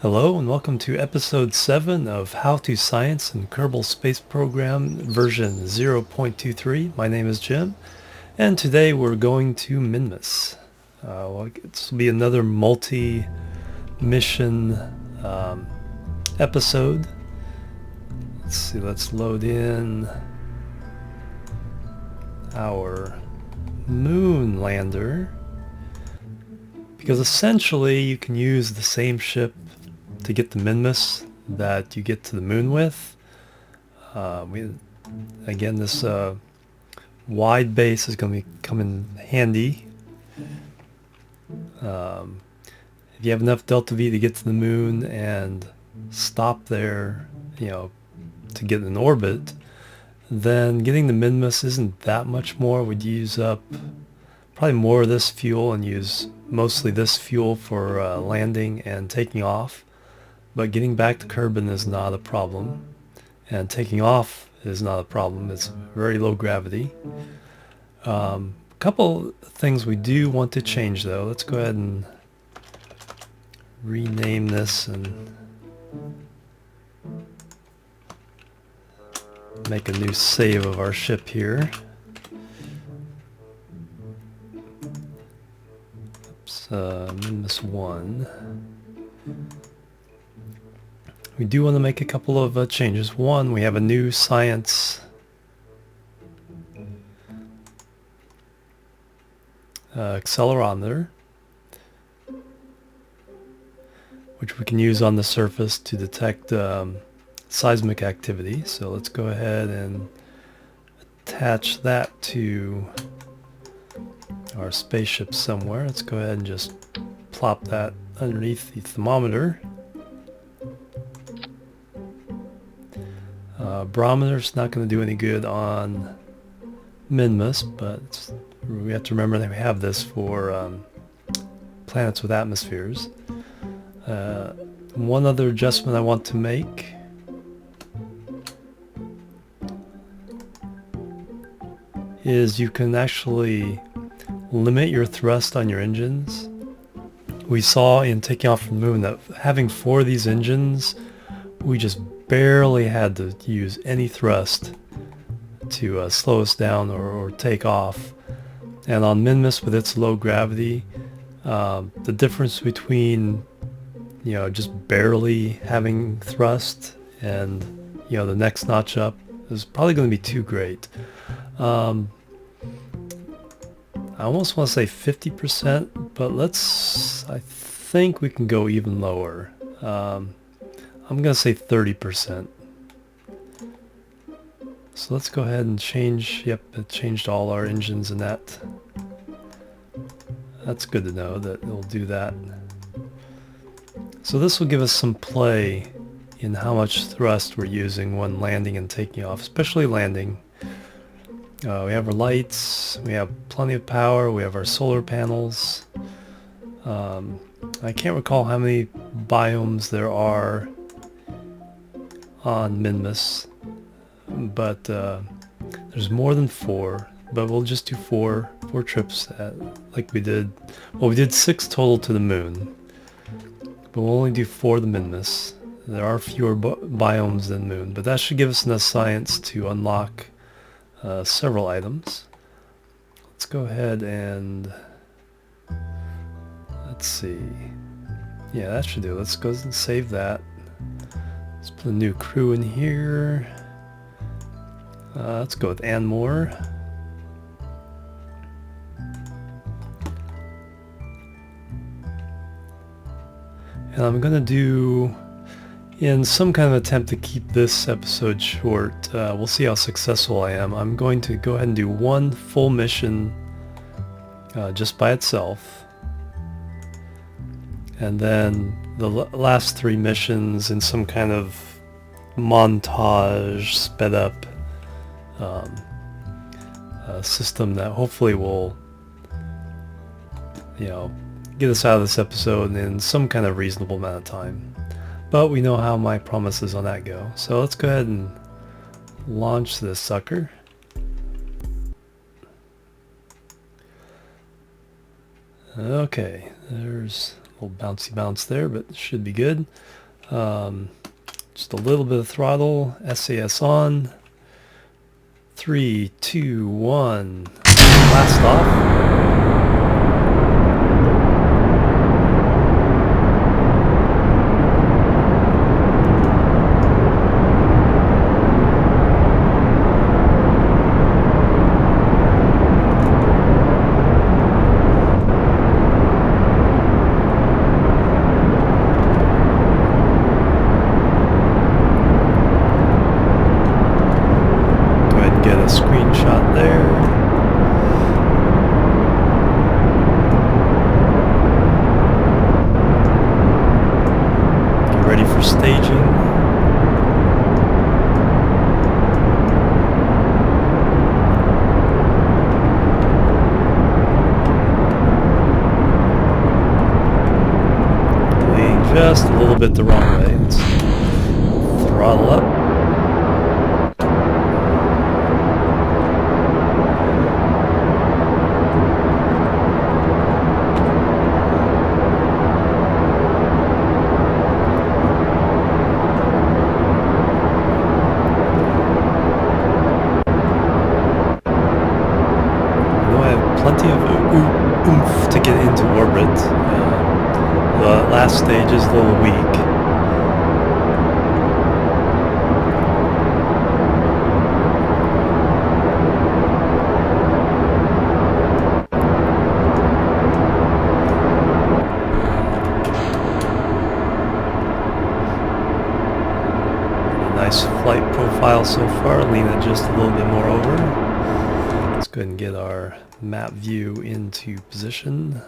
Hello and welcome to episode 7 of How to Science in Kerbal Space Program version 0.23. My name is Jim, and today we're going to Minmus. This will be another multi-mission episode. Let's see, let's load in our moon lander, because essentially you can use the same ship to get the Minmus that you get to the moon with. Again, this wide base is going to come in handy. If you have enough delta V to get to the moon and stop there, to get in orbit, then getting the Minmus isn't that much more. We'd use up probably more of this fuel and use mostly this fuel for landing and taking off. But getting back to Kerbin is not a problem, and taking off is not a problem. It's very low gravity. A couple things we do want to change though. Let's go ahead and rename this and make a new save of our ship here. Oops, Minmus 1. We do want to make a couple of changes. One, we have a new science accelerometer, which we can use on the surface to detect seismic activity. So let's go ahead and attach that to our spaceship somewhere. Let's go ahead and just plop that underneath the thermometer. Barometer's not going to do any good on Minmus, but we have to remember that we have this for planets with atmospheres. One other adjustment I want to make is you can actually limit your thrust on your engines. We saw in taking off from the moon that having 4 of these engines, we just barely had to use any thrust to slow us down or take off. And on Minmus, with its low gravity, the difference between just barely having thrust and the next notch up is probably going to be too great. I almost want to say 50%, but I think we can go even lower. I'm going to say 30%. So let's go ahead and change. Yep, it changed all our engines and that. That's good to know that it'll do that. So this will give us some play in how much thrust we're using when landing and taking off, especially landing. We have our lights, we have plenty of power, we have our solar panels. I can't recall how many biomes there are on Minmus, but there's more than 4, but we'll just do 4 trips like we did. Well, we did 6 total to the moon, but we'll only do 4 to Minmus. There are fewer biomes than moon, but that should give us enough science to unlock several items. Let's go ahead and let's see. Yeah, that should do. Let's go and save that. Let's put a new crew in here. Let's go with Anmore. And I'm going to do, in some kind of attempt to keep this episode short, we'll see how successful I am. I'm going to go ahead and do 1 full mission just by itself. And then the last 3 missions in some kind of montage, sped up system that hopefully will, get us out of this episode in some kind of reasonable amount of time. But we know how my promises on that go. So let's go ahead and launch this sucker. Okay, there's little bouncy bounce there, but should be good. Just a little bit of throttle, SAS on. 3, 2, 1. Blast off. Get a screenshot there. Get ready for staging. Leaning just a little bit the wrong way. Let's throttle up. Plenty of oomph to get into orbit. The last stage is a little weak. Nice flight profile so far. Lean it just a little bit more over. Let's go ahead and get our map view into position.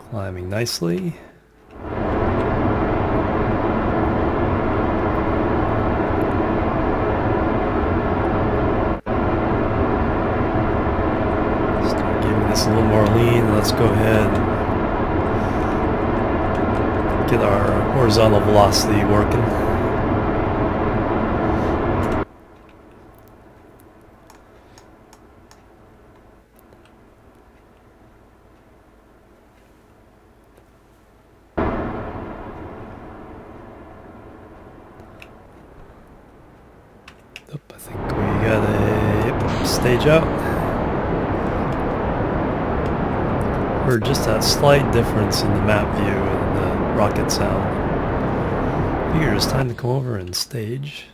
Climbing nicely. Start giving this a little more lean. Let's go ahead and get our horizontal velocity working. I think we got a stage out. Or just a slight difference in the map view and the rocket sound. I figure it's time to come over and stage.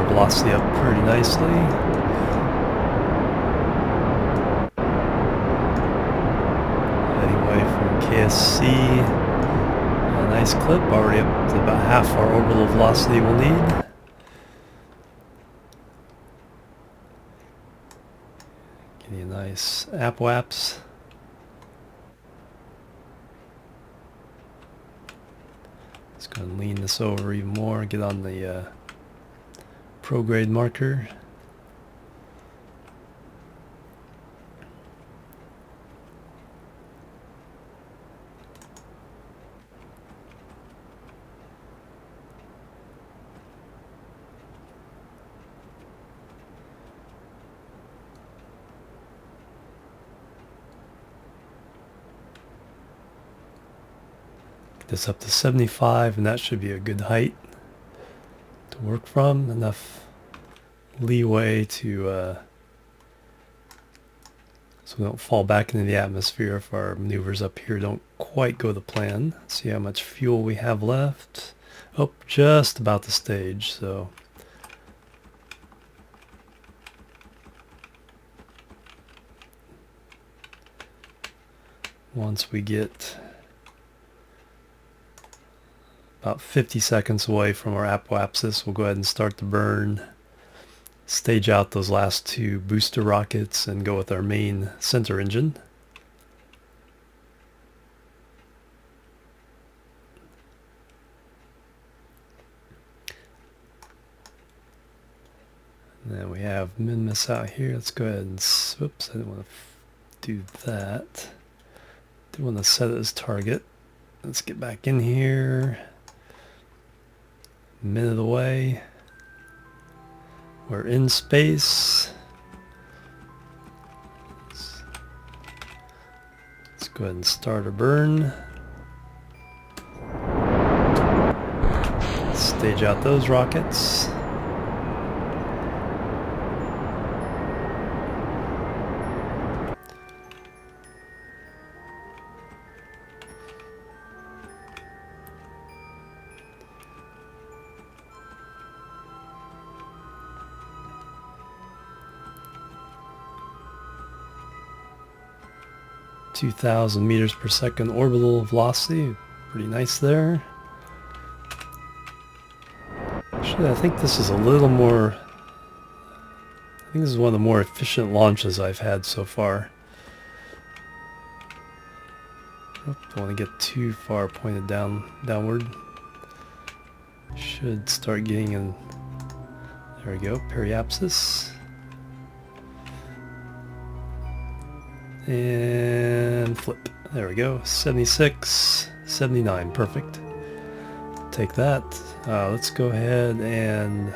Velocity up pretty nicely. Heading away from KSC. A nice clip, already up to about half our orbital velocity we'll need. Getting a nice apwaps. Let's go and lean this over even more, get on the prograde marker. Get this up to 75, and that should be a good height to work from. Enough leeway to so we don't fall back into the atmosphere if our maneuvers up here don't quite go to plan. Let's see how much fuel we have left. Oh, just about the stage, so once we get about 50 seconds away from our apoapsis, we'll go ahead and start to burn, stage out those last two booster rockets, and go with our main center engine. And we have Minmus out here. Let's go ahead and, whoops, I didn't want to do that. Didn't want to set it as target. Let's get back in here. Minute away. We're in space. Let's go ahead and start our burn. Stage out those rockets. (2,000 meters per second) orbital velocity. Pretty nice there. Actually, I think this is a little more... I think this is one of the more efficient launches I've had so far. Don't want to get too far pointed downward. Should start getting in... There we go, periapsis. And flip. There we go. 76, 79. Perfect. Take that. Let's go ahead and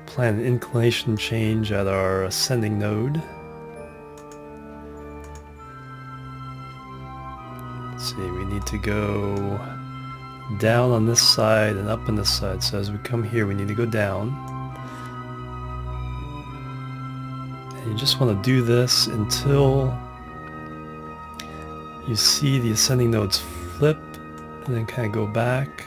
plan an inclination change at our ascending node. Let's see, we need to go down on this side and up on this side. So as we come here, we need to go down. You just want to do this until you see the ascending nodes flip and then kind of go back.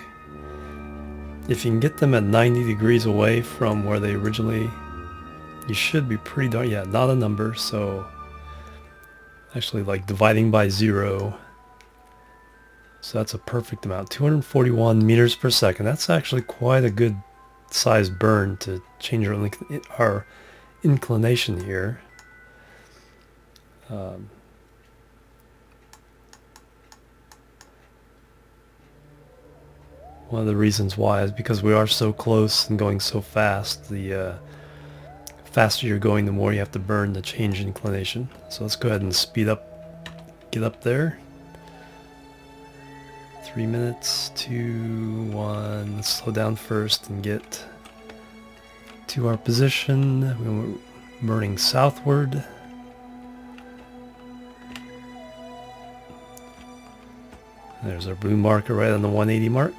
If you can get them at 90 degrees away from where they originally, you should be pretty darn, yeah, not a number, so actually like dividing by 0. So that's a perfect amount, 241 meters per second. That's actually quite a good size burn to change our inclination here. One of the reasons why is because we are so close and going so fast. The faster you're going, the more you have to burn to change inclination. So let's go ahead and speed up, get up there. 3 minutes, 2, 1. Let's slow down first and get to our position. We're burning southward. There's our blue marker right on the 180 mark.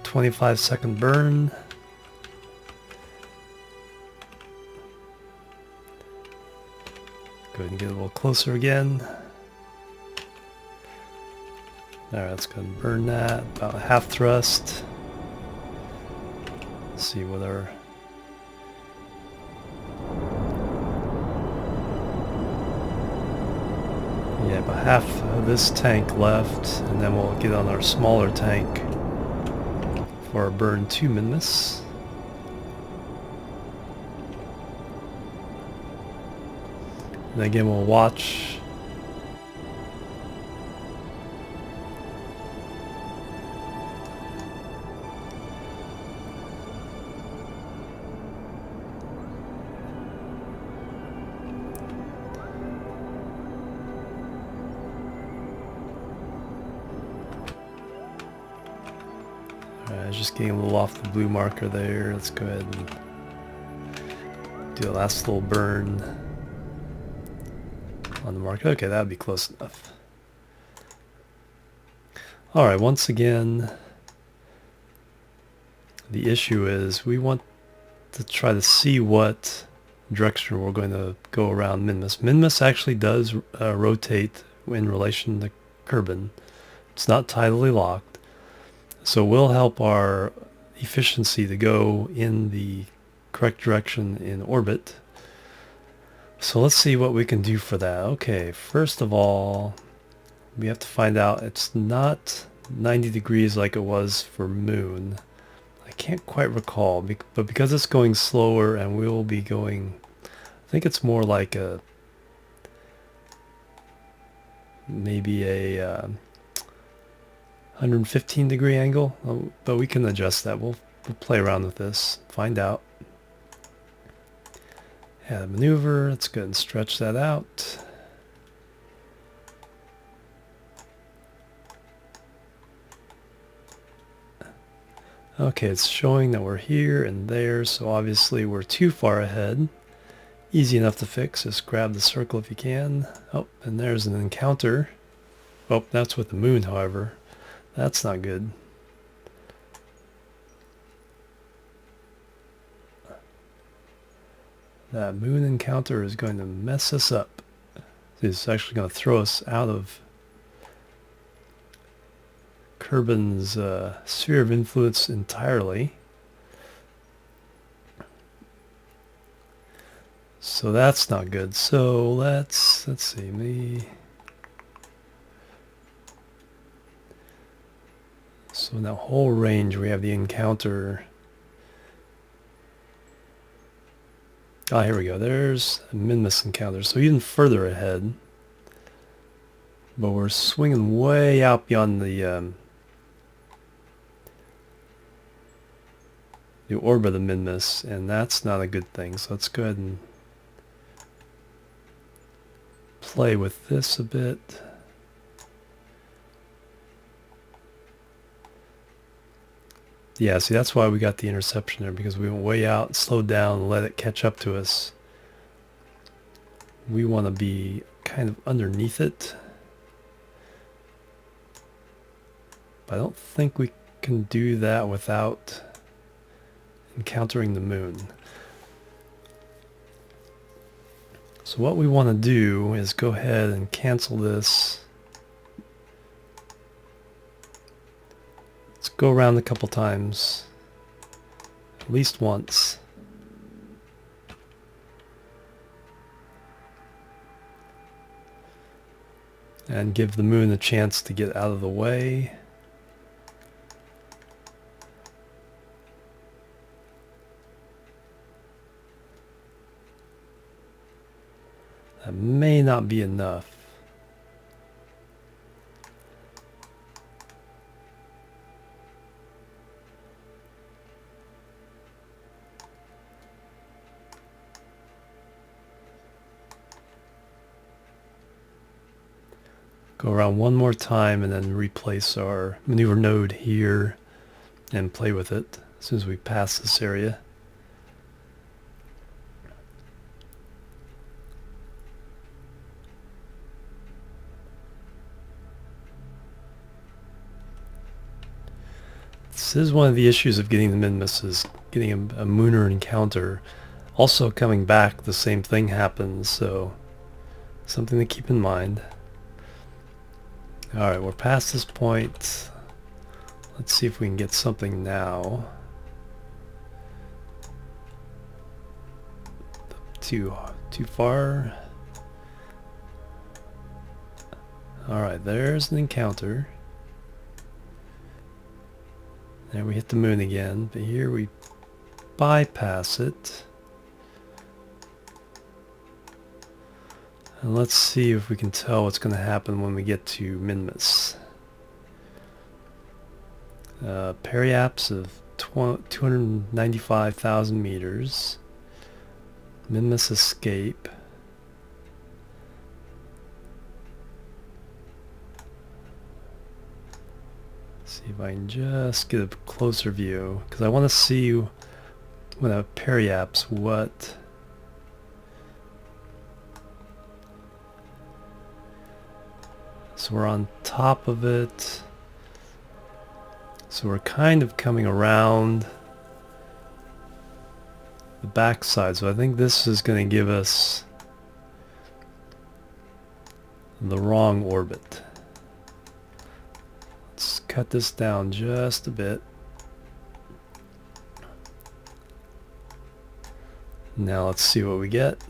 25-second burn. Go ahead and get a little closer again. Alright, let's go and burn that. About half thrust. Let's see what our... Yeah, about half of this tank left, and then we'll get on our smaller tank for our burn 2 Minmus. And again, we'll watch. Just getting a little off the blue marker there. Let's go ahead and do a last little burn on the marker. Okay, that would be close enough. Alright, once again, the issue is we want to try to see what direction we're going to go around Minmus. Minmus actually does rotate in relation to Kerbin. It's not tidally locked. So we'll help our efficiency to go in the correct direction in orbit. So let's see what we can do for that. Okay, first of all, we have to find out it's not 90 degrees like it was for Moon. I can't quite recall, but because it's going slower and we'll be going, I think it's more like a, maybe a 115-degree angle, but we can adjust that. We'll play around with this, find out. Add a maneuver. Let's go ahead and stretch that out. Okay, it's showing that we're here and there, so obviously we're too far ahead. Easy enough to fix. Just grab the circle if you can. Oh, and there's an encounter. Oh, that's with the moon, however. That's not good. That moon encounter is going to mess us up. It's actually going to throw us out of Kerbin's sphere of influence entirely. So that's not good. So let's see, so in that whole range we have the encounter. Ah, here we go. There's a Minmus encounter. So even further ahead. But we're swinging way out beyond the orbit of Minmus, and that's not a good thing. So let's go ahead and play with this a bit. Yeah, see, that's why we got the interception there, because we went way out, slowed down, and let it catch up to us. We want to be kind of underneath it. But I don't think we can do that without encountering the moon. So what we want to do is go ahead and cancel this. Let's go around a couple times, at least once. And give the moon a chance to get out of the way. That may not be enough. Go around one more time and then replace our maneuver node here and play with it as soon as we pass this area. This is one of the issues of getting the Minmus, is getting a Mooner encounter. Also coming back, the same thing happens, so something to keep in mind. Alright, we're past this point. Let's see if we can get something now. Too far. Alright, there's an encounter. There we hit the moon again, but here we bypass it. And let's see if we can tell what's going to happen when we get to Minmus. Periaps of 295,000 meters. Minmus escape. See if I can just get a closer view, because I want to see when I periaps what so we're on top of it, so we're kind of coming around the backside, so I think this is going to give us the wrong orbit. Let's cut this down just a bit. Now let's see what we get.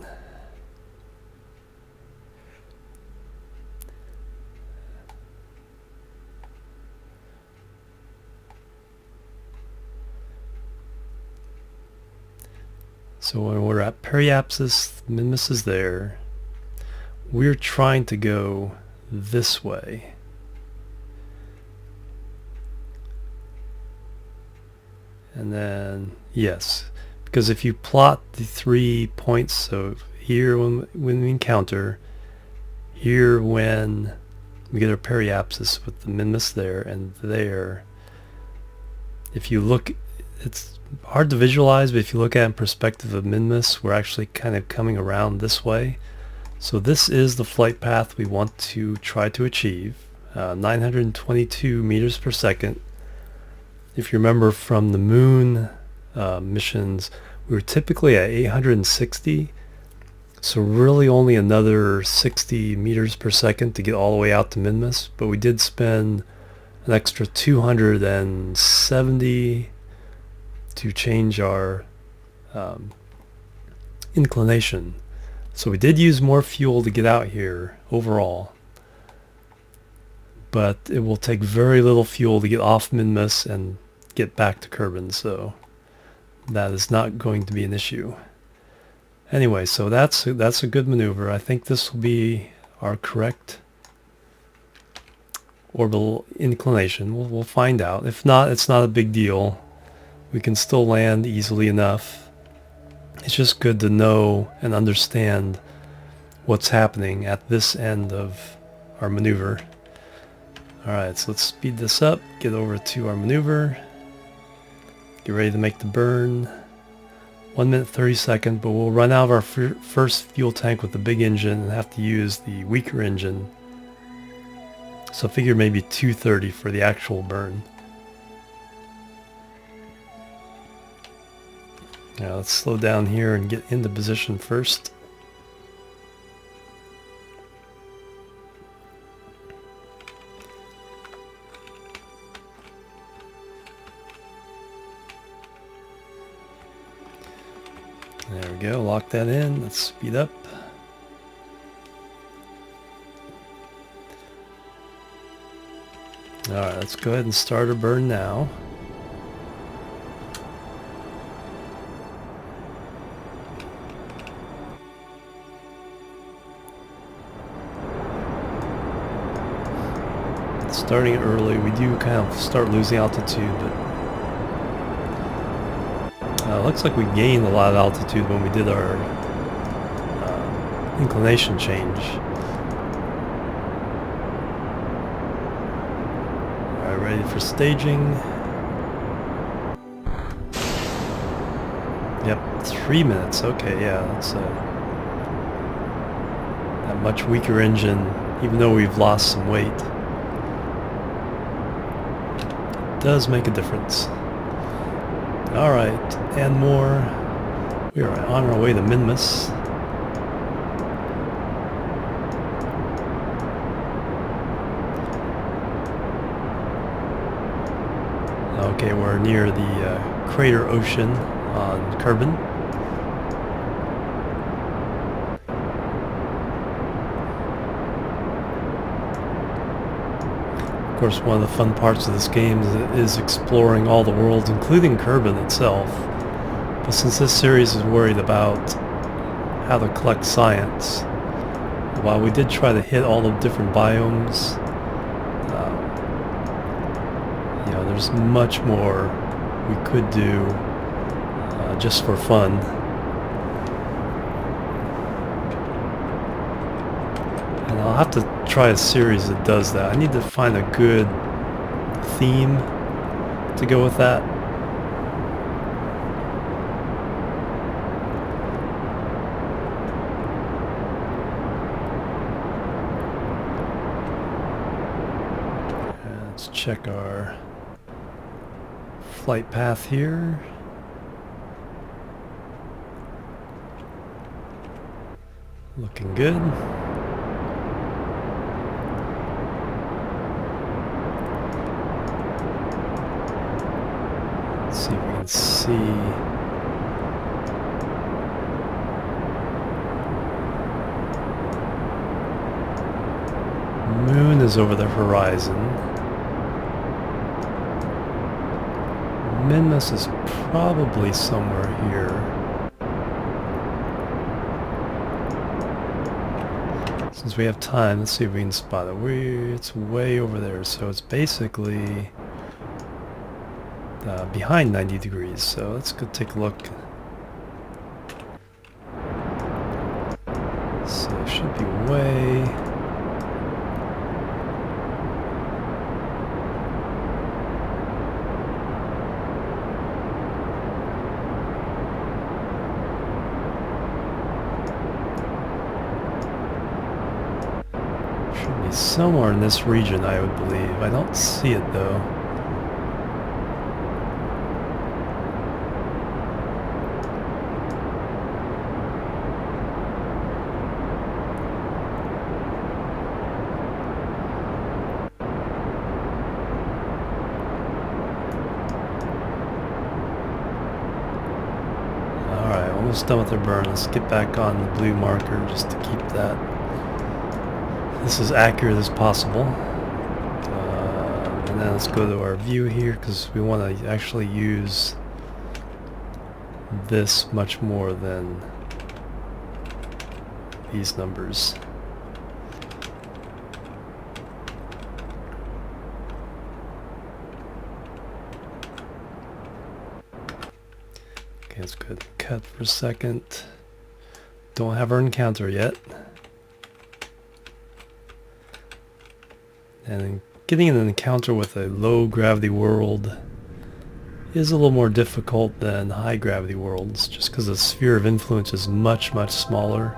So when we're at periapsis, Minmus is there. We're trying to go this way. And then, yes, because if you plot the 3 points, so here when we encounter, here when we get our periapsis with the Minmus there and there, if you look, it's hard to visualize, but if you look at it in perspective of Minmus, we're actually kind of coming around this way. So this is the flight path we want to try to achieve, 922 meters per second. If you remember from the moon missions, we were typically at 860, so really only another 60 meters per second to get all the way out to Minmus, but we did spend an extra 270 to change our inclination. So we did use more fuel to get out here overall, but it will take very little fuel to get off Minmus and get back to Kerbin, so that is not going to be an issue. Anyway, so that's a good maneuver. I think this will be our correct orbital inclination. We'll find out. If not, it's not a big deal. We can still land easily enough. It's just good to know and understand what's happening at this end of our maneuver. Alright, so let's speed this up, get over to our maneuver, get ready to make the burn. 1 minute 30 seconds, but we'll run out of our first fuel tank with the big engine and have to use the weaker engine. So figure maybe 230 for the actual burn. Now let's slow down here and get into position first. There we go, lock that in, let's speed up. Alright, let's go ahead and start our burn now. Starting early, we do kind of start losing altitude, but looks like we gained a lot of altitude when we did our inclination change. Alright, ready for staging. Yep, 3 minutes. Okay, yeah, that's that much weaker engine, even though we've lost some weight. Does make a difference. Alright, and more. We are on our way to Minmus. Okay, we're near the crater ocean on Kerbin. Of course, one of the fun parts of this game is exploring all the worlds, including Kerbin itself. But since this series is worried about how to collect science, while we did try to hit all the different biomes, you know, there's much more we could do just for fun. And I'll have to try a series that does that. I need to find a good theme to go with that. Let's check our flight path here. Looking good. Let's see if we can see. Moon is over the horizon. Minmus is probably somewhere here. Since we have time, let's see if we can spot it. It's way over there, so it's basically behind 90 degrees. So let's go take a look. So it should be way... should be somewhere in this region, I would believe. I don't see it though. Almost done with their burn. Let's get back on the blue marker just to keep that this as accurate as possible. And then let's go to our view here because we want to actually use this much more than these numbers. Okay, that's good. Cut for a second. Don't have our encounter yet. And getting an encounter with a low gravity world is a little more difficult than high gravity worlds, just because the sphere of influence is much, much smaller.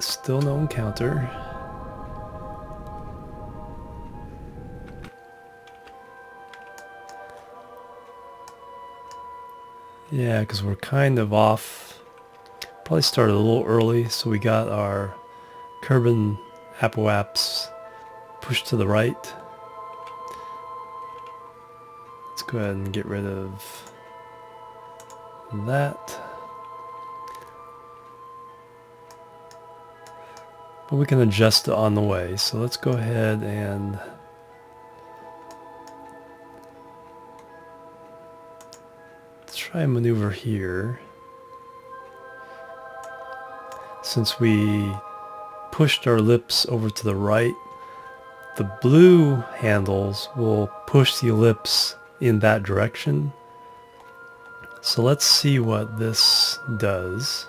Still no encounter. Yeah, because we're kind of off. Probably started a little early, so we got our Kerbin apoaps pushed to the right. Let's go ahead and get rid of that. But we can adjust it on the way, so let's go ahead and try and maneuver here. Since we pushed our ellipse over to the right, the blue handles will push the ellipse in that direction. So let's see what this does.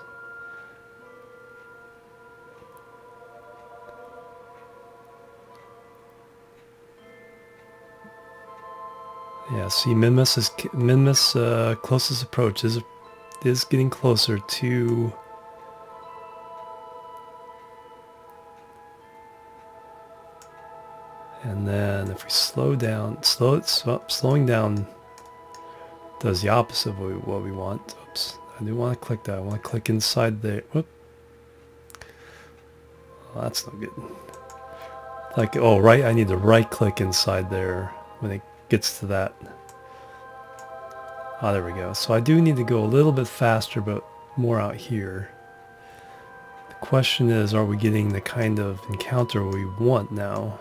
Yeah, see, Minmus closest approach is getting closer to. And then if we slow down, slowing down does the opposite of what we want. Oops, I do want to click that. I want to click inside there. Whoop. Well, that's not good. Like, oh, right, I need to right click inside there when it gets to that. Ah, there we go. So I do need to go a little bit faster, but more out here. The question is, are we getting the kind of encounter we want now?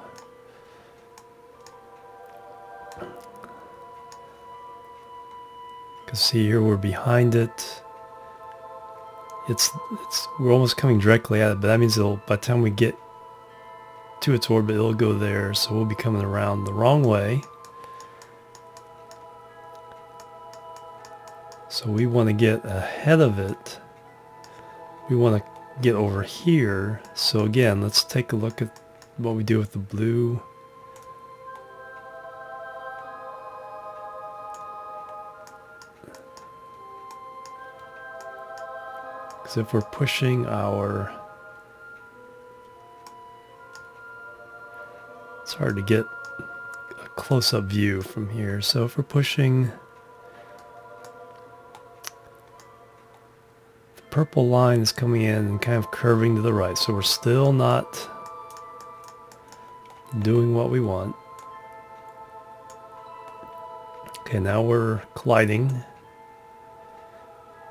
Because see here, we're behind it. We're almost coming directly at it, but that means by the time we get to its orbit, it'll go there, so we'll be coming around the wrong way. So we want to get ahead of it. We want to get over here. So again, let's take a look at what we do with the blue. Because if we're pushing our... It's hard to get a close-up view from here. So if we're pushing... The purple line is coming in and kind of curving to the right. So we're still not doing what we want. Okay, now we're colliding.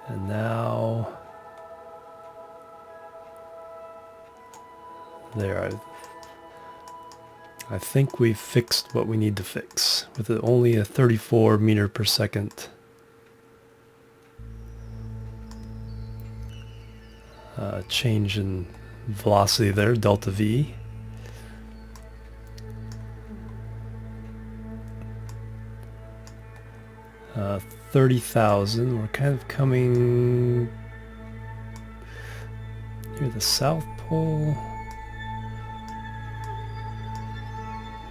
And now... There, I think we've fixed what we need to fix with only a 34 meter per second change in velocity there, delta V. 30,000. We're kind of coming near the South Pole.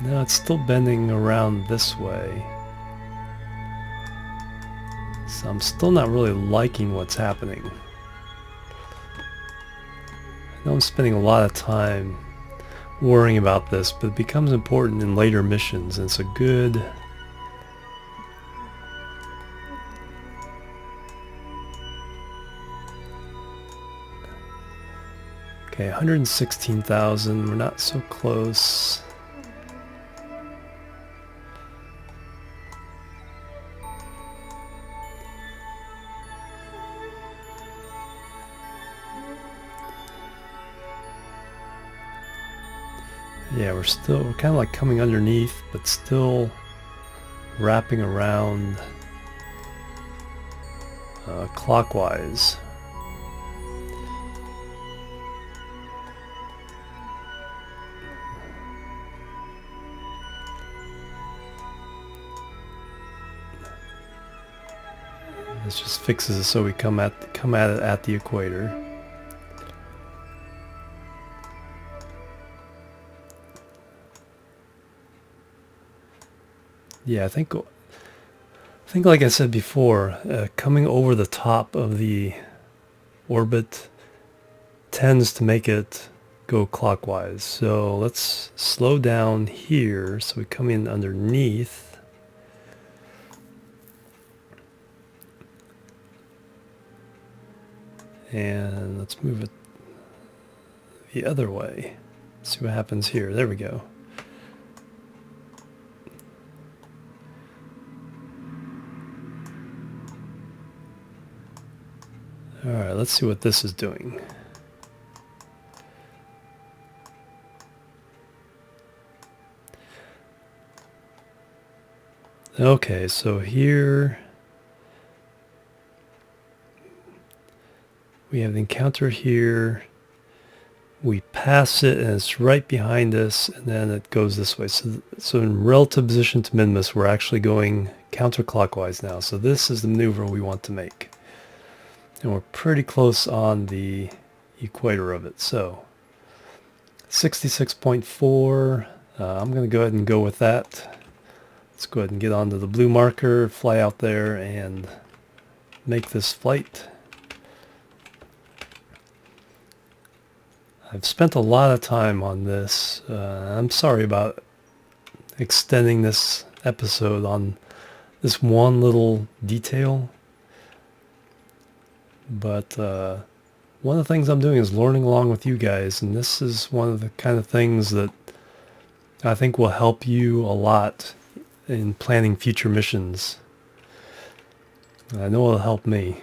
No, it's still bending around this way. So I'm still not really liking what's happening. I know I'm spending a lot of time worrying about this, but it becomes important in later missions, and it's a good... Okay, 116,000, we're not so close. Yeah, we're kind of like coming underneath, but still wrapping around clockwise. This just fixes it so we come at it at the equator. Yeah, I think like I said before, coming over the top of the orbit tends to make it go clockwise. So let's slow down here so we come in underneath. And let's move it the other way. See what happens here. There we go. Alright, let's see what this is doing. Okay, so here we have the encounter here. We pass it and it's right behind us, and then it goes this way. So in relative position to Minmus, we're actually going counterclockwise now. So this is the maneuver we want to make. And we're pretty close on the equator of it. So 66.4, I'm going to go ahead and go with that. Let's go ahead and get onto the blue marker, fly out there and make this flight. I've spent a lot of time on this. I'm sorry about extending this episode on this one little detail. But one of the things I'm doing is learning along with you guys, and this is one of the kind of things that I think will help you a lot in planning future missions. I know it'll help me.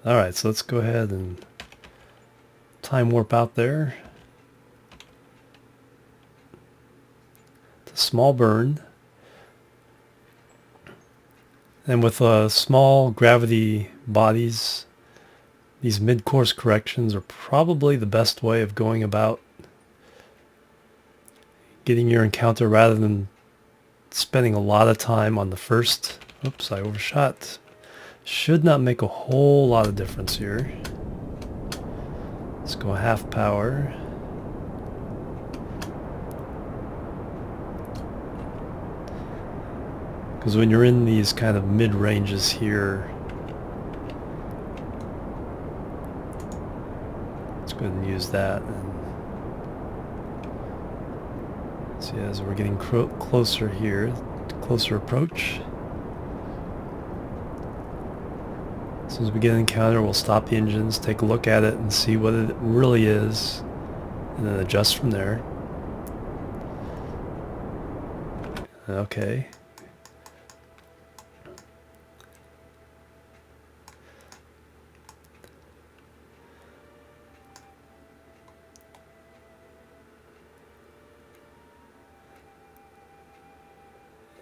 Alright, so let's go ahead and time warp out there. It's a small burn. And with small gravity bodies, these mid-course corrections are probably the best way of going about getting your encounter rather than spending a lot of time on the first. Oops, I overshot. Should not make a whole lot of difference here. Let's go half power. Because when you're in these kind of mid-ranges here, let's go ahead and use that. And see, as we're getting closer here, closer approach. As soon as we get an encounter, we'll stop the engines, take a look at it, and see what it really is, and then adjust from there. Okay.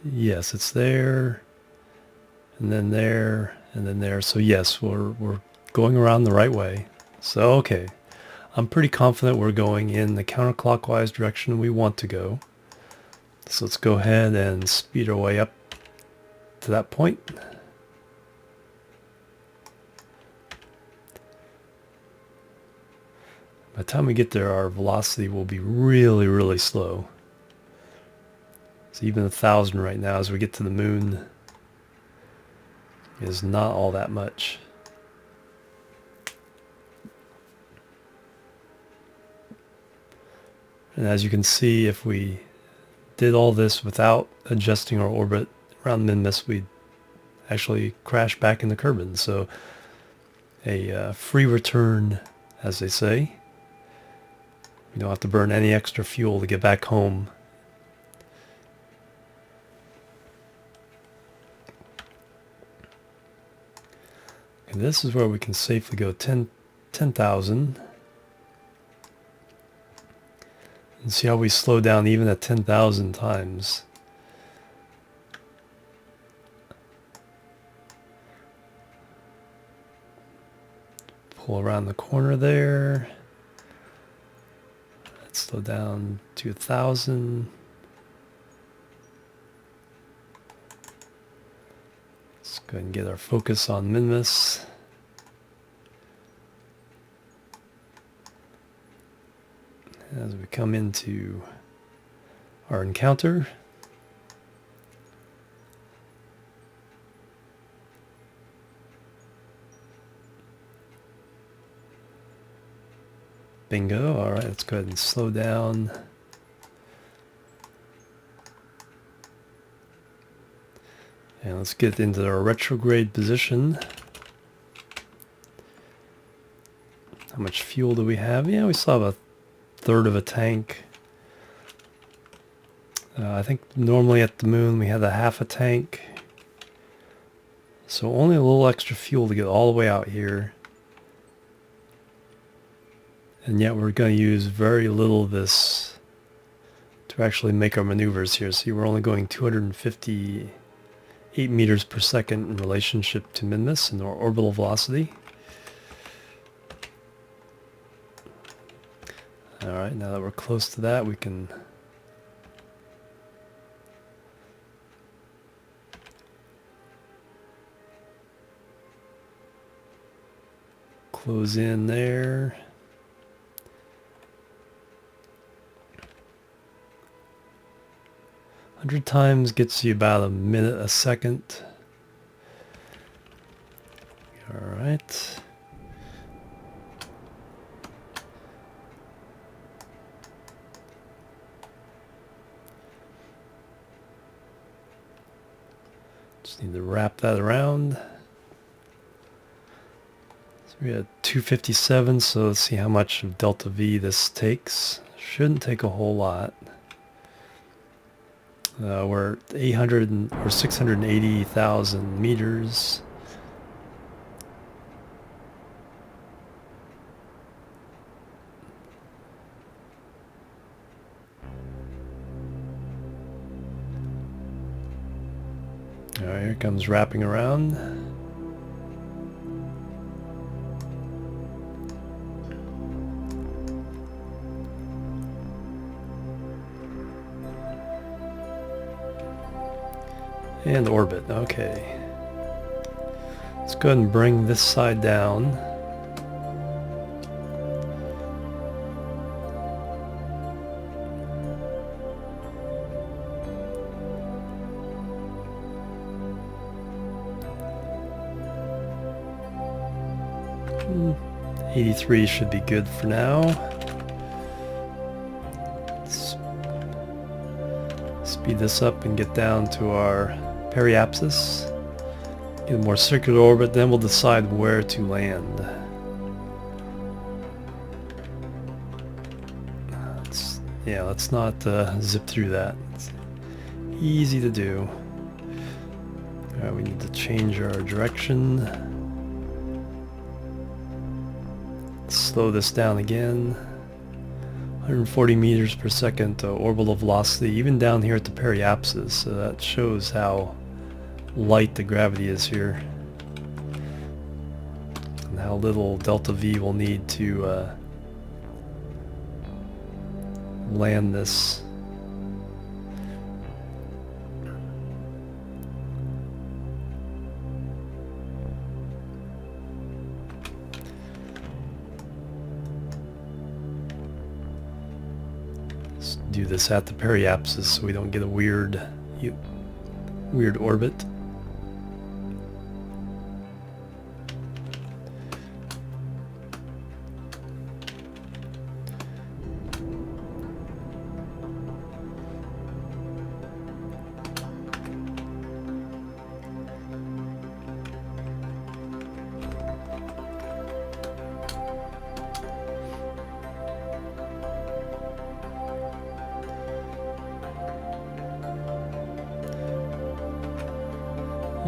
Yes, it's there, and then there, and then there. So yes, we're going around the right way. So okay, I'm pretty confident we're going in the counterclockwise direction we want to go. So let's go ahead and speed our way up to that point. By the time we get there, our velocity will be really, really slow. So even 1,000 right now as we get to the moon is not all that much. And as you can see, if we did all this without adjusting our orbit around Minmus, we'd actually crash back into Kerbin. So a free return, as they say. You don't have to burn any extra fuel to get back home. And this is where we can safely go 10,000. And see how we slow down even at 10,000 times. Pull around the corner there. Let's slow down to 1,000. Let's go ahead and get our focus on Minmus. As we come into our encounter, bingo. All right, let's go ahead and slow down. And let's get into our retrograde position. How much fuel do we have? Yeah, we still have a third of a tank. I think normally at the moon we had a half a tank. So only a little extra fuel to get all the way out here. And yet we're going to use very little of this to actually make our maneuvers here. See, we're only going 258 meters per second in relationship to Minmus and our orbital velocity. Alright, now that we're close to that, we can close in there. "100 times gets you about a minute a second. Alright. Just need to wrap that around. So we had 257, so let's see how much of delta V this takes. Shouldn't take a whole lot. We're 680,000 meters. Alright, here it comes wrapping around. And orbit, okay. Let's go ahead and bring this side down. Hmm, 83 should be good for now. Let's speed this up and get down to our periapsis. Get a more circular orbit, then we'll decide where to land. Let's not zip through that. It's easy to do. Alright, we need to change our direction. Slow this down again. 140 meters per second orbital velocity, even down here at the periapsis. So that shows how light the gravity is here. And how little delta V will need to land this. do this at the periapsis so we don't get a weird orbit.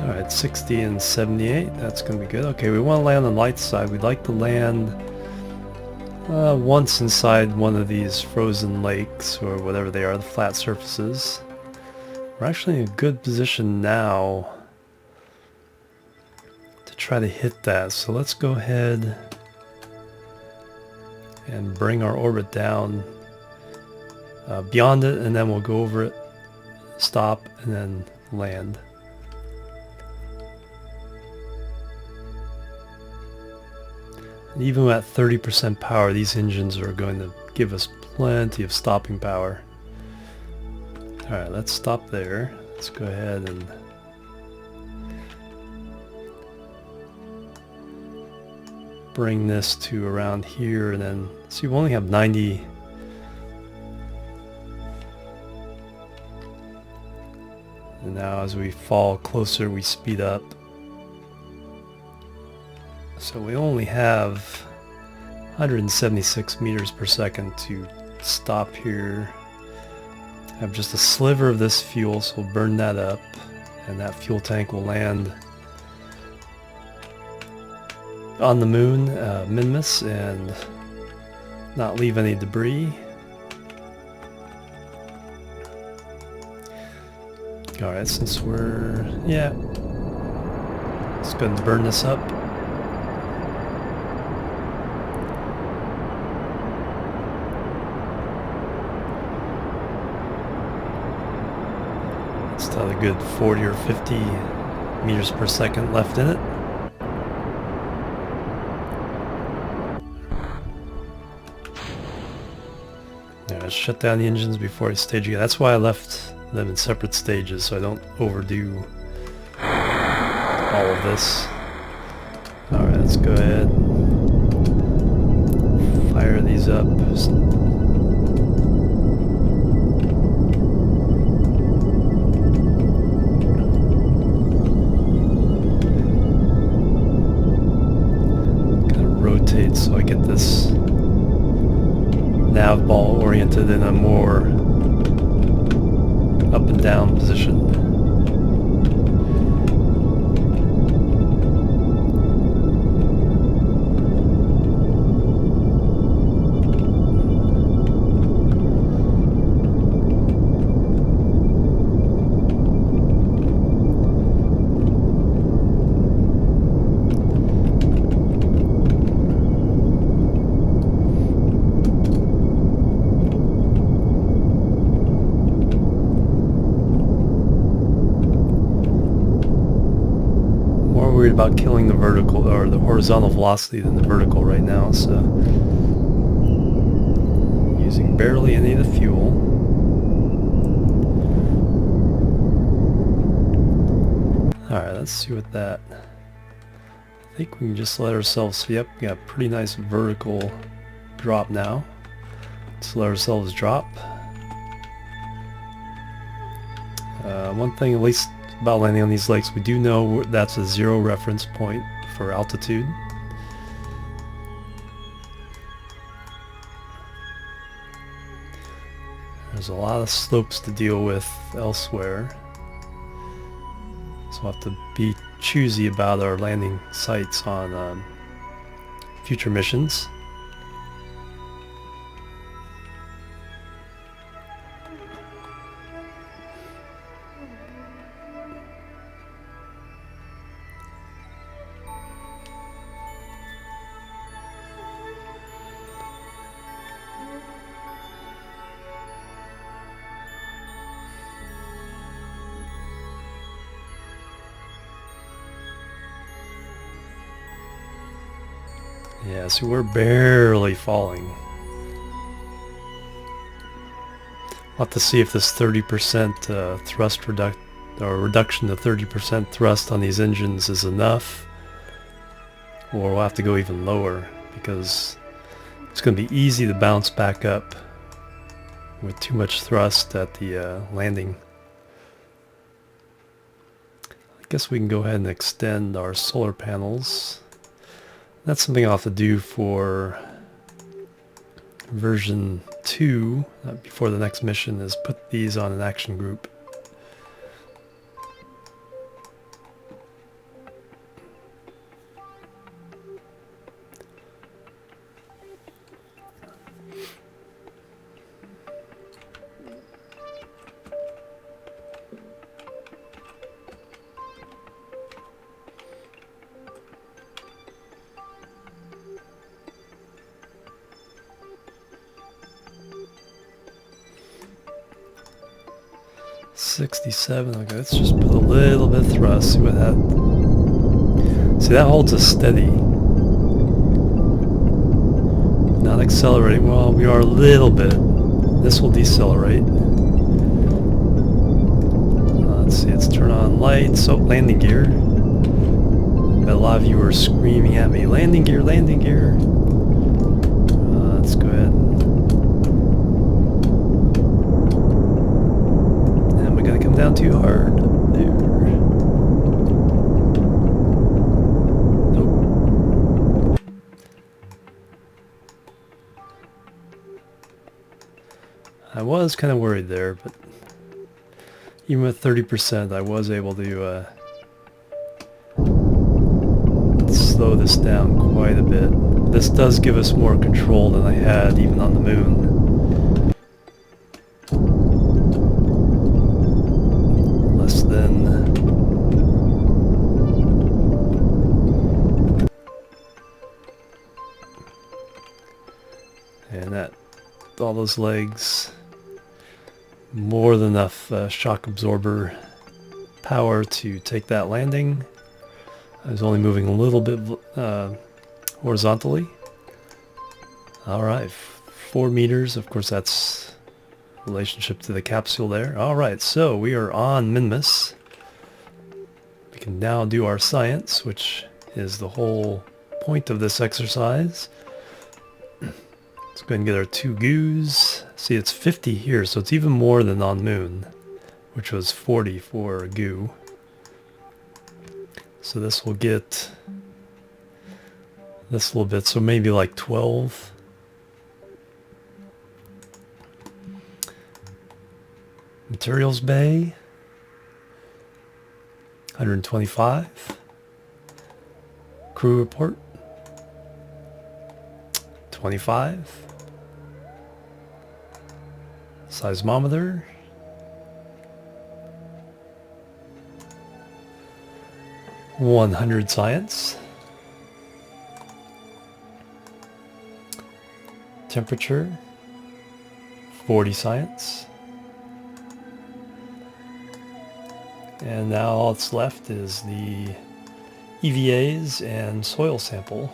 Alright, 60 and 78, that's going to be good. Okay, we want to land on the light side. We'd like to land once inside one of these frozen lakes, or whatever they are, the flat surfaces. We're actually in a good position now to try to hit that. So let's go ahead and bring our orbit down beyond it, and then we'll go over it, stop, and then land. And even at 30% power, these engines are going to give us plenty of stopping power. Alright, let's stop there. Let's go ahead and bring this to around here, and then see, we only have 90. And now as we fall closer, we speed up. So we only have 176 meters per second to stop here. I have just a sliver of this fuel, so we'll burn that up, and that fuel tank will land on the moon, Minmus, and not leave any debris. Alright, since we're... yeah. Let's go ahead and burn this up. Still a good 40 or 50 meters per second left in it. Yeah, I shut down the engines before I stage again. That's why I left them in separate stages, so I don't overdo all of this. Alright, let's go ahead and fire these up. Rotate so I get this nav ball oriented in a more up and down position. Worried about killing the vertical or the horizontal velocity than the vertical right now, so using barely any of the fuel. Alright, let's see what that... I think we can just let ourselves... yep, we got a pretty nice vertical drop now. Let's let ourselves drop. One thing at least about landing on these lakes, we do know that's a 0 reference point for altitude. There's a lot of slopes to deal with elsewhere, so we'll have to be choosy about our landing sites on future missions. Yeah, so we're barely falling. I'll have to see if this 30% thrust reduction to 30% thrust on these engines is enough, or we'll have to go even lower, because it's going to be easy to bounce back up with too much thrust at the landing. I guess we can go ahead and extend our solar panels. That's something I'll have to do for version 2 before the next mission, is put these on an action group. $67. Okay, let's just put a little bit of thrust. See what that. See, that holds us steady. Not accelerating. Well, we are a little bit. This will decelerate. Let's see. Let's turn on lights. Oh, landing gear. I bet a lot of you were screaming at me. Landing gear, landing gear. Let's go ahead. Down too hard. There. Nope. I was kind of worried there, but even with 30%, I was able to slow this down quite a bit. This does give us more control than I had even on the moon. And that, all those legs, more than enough shock absorber power to take that landing. I was only moving a little bit horizontally. Alright, 4 meters, of course that's relationship to the capsule there. Alright, so we are on Minmus. We can now do our science, which is the whole point of this exercise. Let's go ahead and get our 2 goos. See, it's 50 here, so it's even more than on moon, which was 40 for goo. So this will get this little bit, so maybe like 12. Materials bay, 125. Crew report, 25. Seismometer, 100 science. Temperature, 40 science. And now all that's left is the EVAs and soil sample.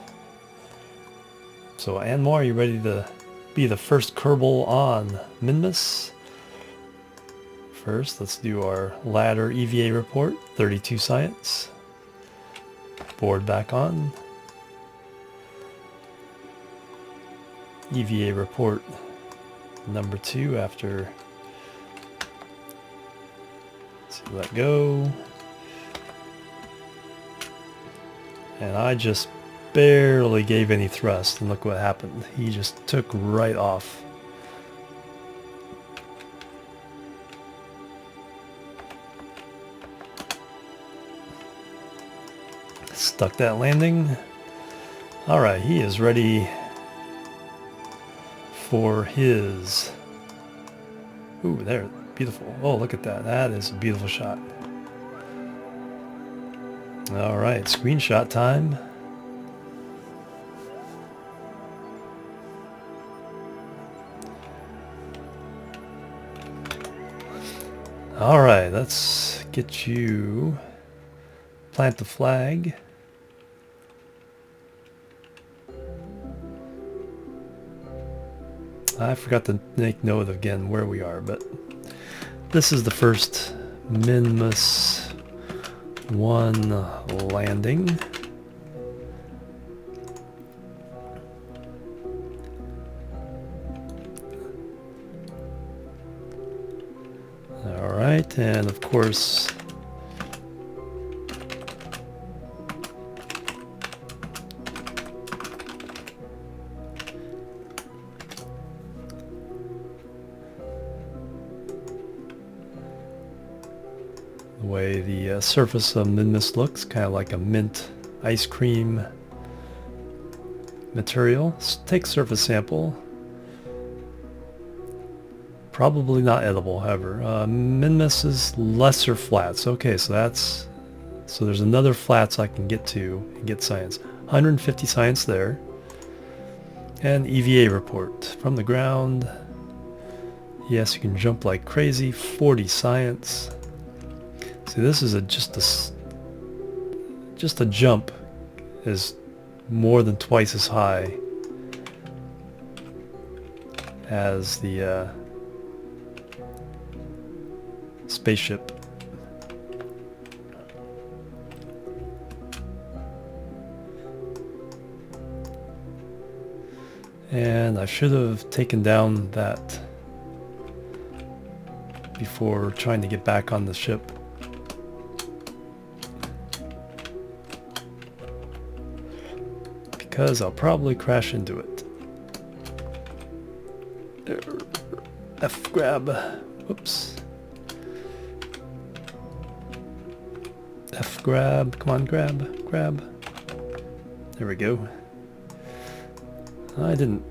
So, and more, are you ready to be the first Kerbal on Minmus? First, let's do our ladder EVA report, 32 science. Board back on. EVA report number 2 after, let's see, let go. And I just barely gave any thrust, and look what happened. He just took right off. Stuck that landing. Alright, he is ready for his... Ooh, there, beautiful. Oh, look at that. That is a beautiful shot. Alright, screenshot time. Alright, let's get you... Plant the flag. I forgot to make note again where we are, but this is the first Minmus 1 landing. Alright, and of course the way the surface of Minmus looks, kind of like a mint ice cream material. Let's take surface sample. Probably not edible, however. Minmus is lesser flats. Okay, so there's another flats I can get to and get science. 150 science there. And EVA report from the ground. Yes, you can jump like crazy. 40 science. See, this is just a jump is more than twice as high as the spaceship. And I should have taken down that before trying to get back on the ship. Because I'll probably crash into it. F grab. Whoops. F grab. Come on, grab. Grab. There we go. I didn't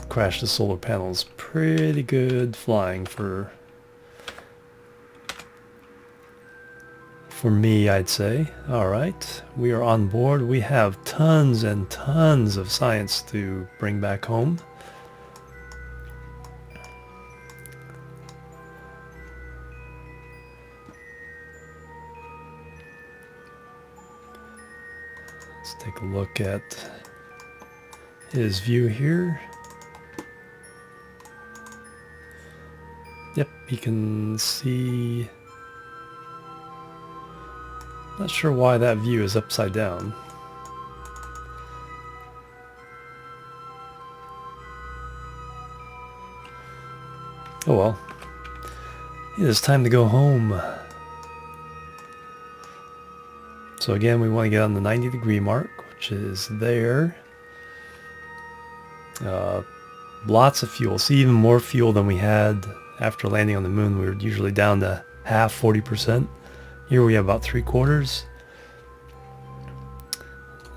crash the solar panels. Pretty good flying for me, I'd say. Alright, we are on board. We have tons and tons of science to bring back home. Let's take a look at his view here. Yep, you can see. Not sure why that view is upside down. Oh well. It is time to go home. So again, we want to get on the 90-degree mark, which is there. Lots of fuel. See, even more fuel than we had after landing on the moon. We were usually down to half, 40%. Here we have about 3/4.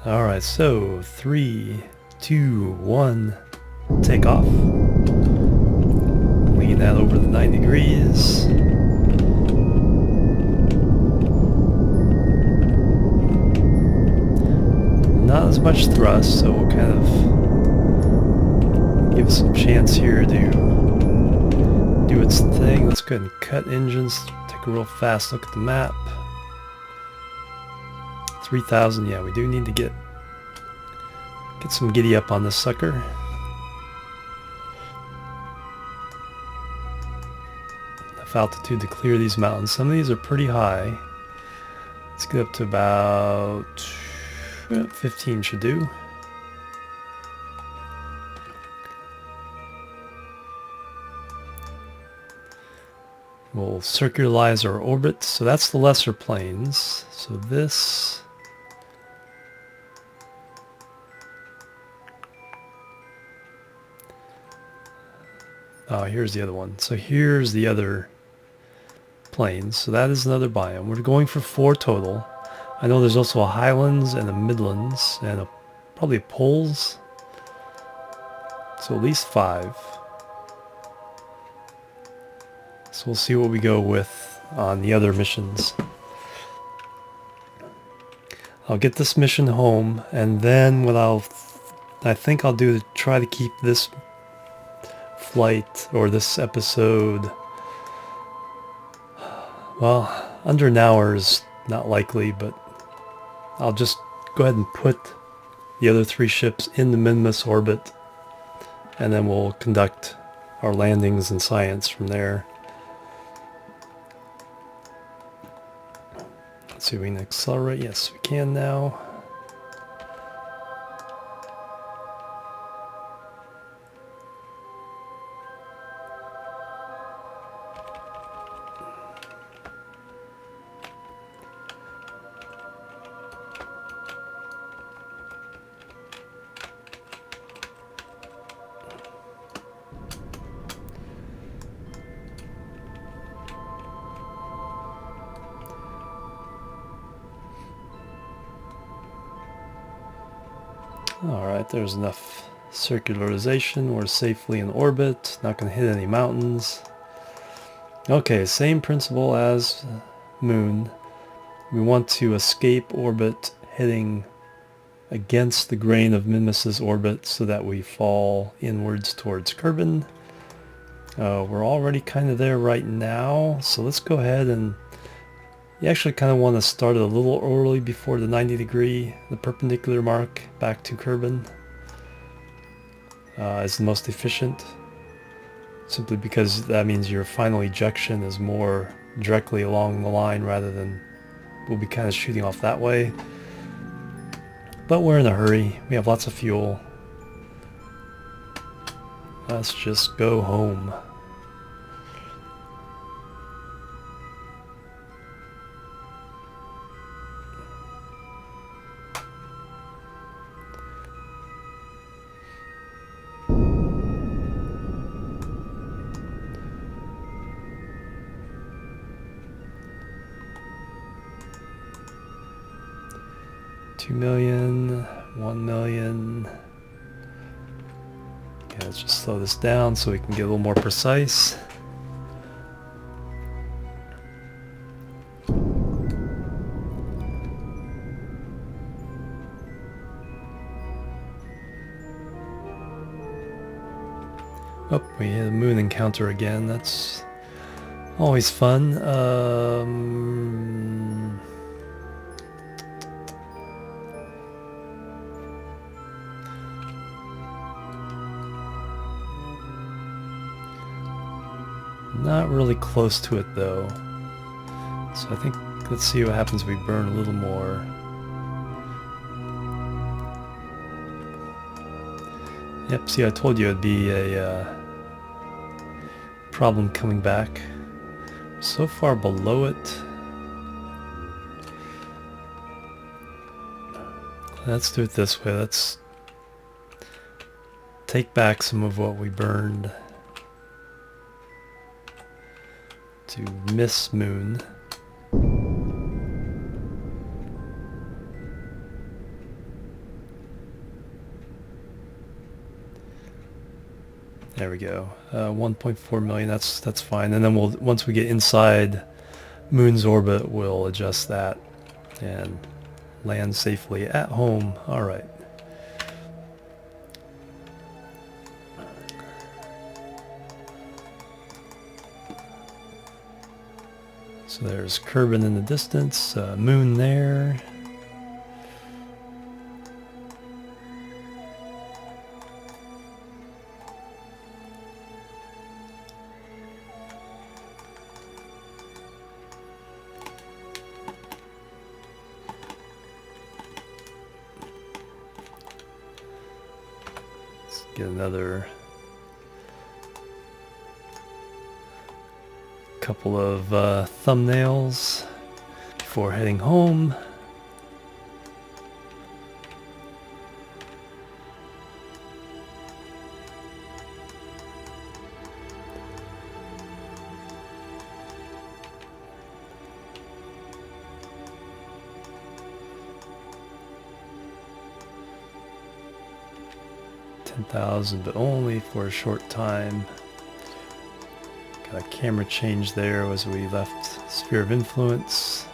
Alright, so 3, 2, 1, take off. Lean that over the 90 degrees. Not as much thrust, so we'll kind of give it some chance here to do its thing. Let's go ahead and cut engines. Take a real fast look at the map. 3,000, yeah, we do need to get some giddy up on this sucker. Enough altitude to clear these mountains. Some of these are pretty high. Let's get up to about 15 should do. We'll circularize our orbit. So that's the lesser planes. So this... Oh, here's the other one. So here's the other plains. So that is another biome. We're going for 4 total. I know there's also a highlands and a midlands and probably poles. So at least 5. So we'll see what we go with on the other missions. I'll get this mission home, and then what I think I'll do to try to keep this flight or this episode, well, under an hour is not likely, but I'll just go ahead and put the other 3 ships in the Minmus orbit, and then we'll conduct our landings and science from there. Let's see if we can accelerate. Yes, we can now. Alright, there's enough circularization. We're safely in orbit. Not going to hit any mountains. Okay, same principle as Moon. We want to escape orbit heading against the grain of Minmus's orbit so that we fall inwards towards Kerbin. We're already kind of there right now, so let's go ahead and you actually kind of want to start it a little early before the 90 degree, the perpendicular mark back to Kerbin is the most efficient, simply because that means your final ejection is more directly along the line rather than we'll be kind of shooting off that way. But we're in a hurry, we have lots of fuel. Let's just go home. $2 million, $1 million. Okay, let's just slow this down so we can get a little more precise. Oh, we hit a moon encounter again. That's always fun. Not really close to it though. So I think let's see what happens if we burn a little more. Yep, see I told you it'd be a problem coming back. So far below it. Let's do it this way. Let's take back some of what we burned to miss Moon. There we go. 1.4 million. That's fine. And then we'll once we get inside Moon's orbit, we'll adjust that and land safely at home. All right. So there's Kerbin in the distance, Moon there. Let's get another couple of thumbnails before heading home. $10,000, but only for a short time. Got a camera change there as we left Sphere of Influence.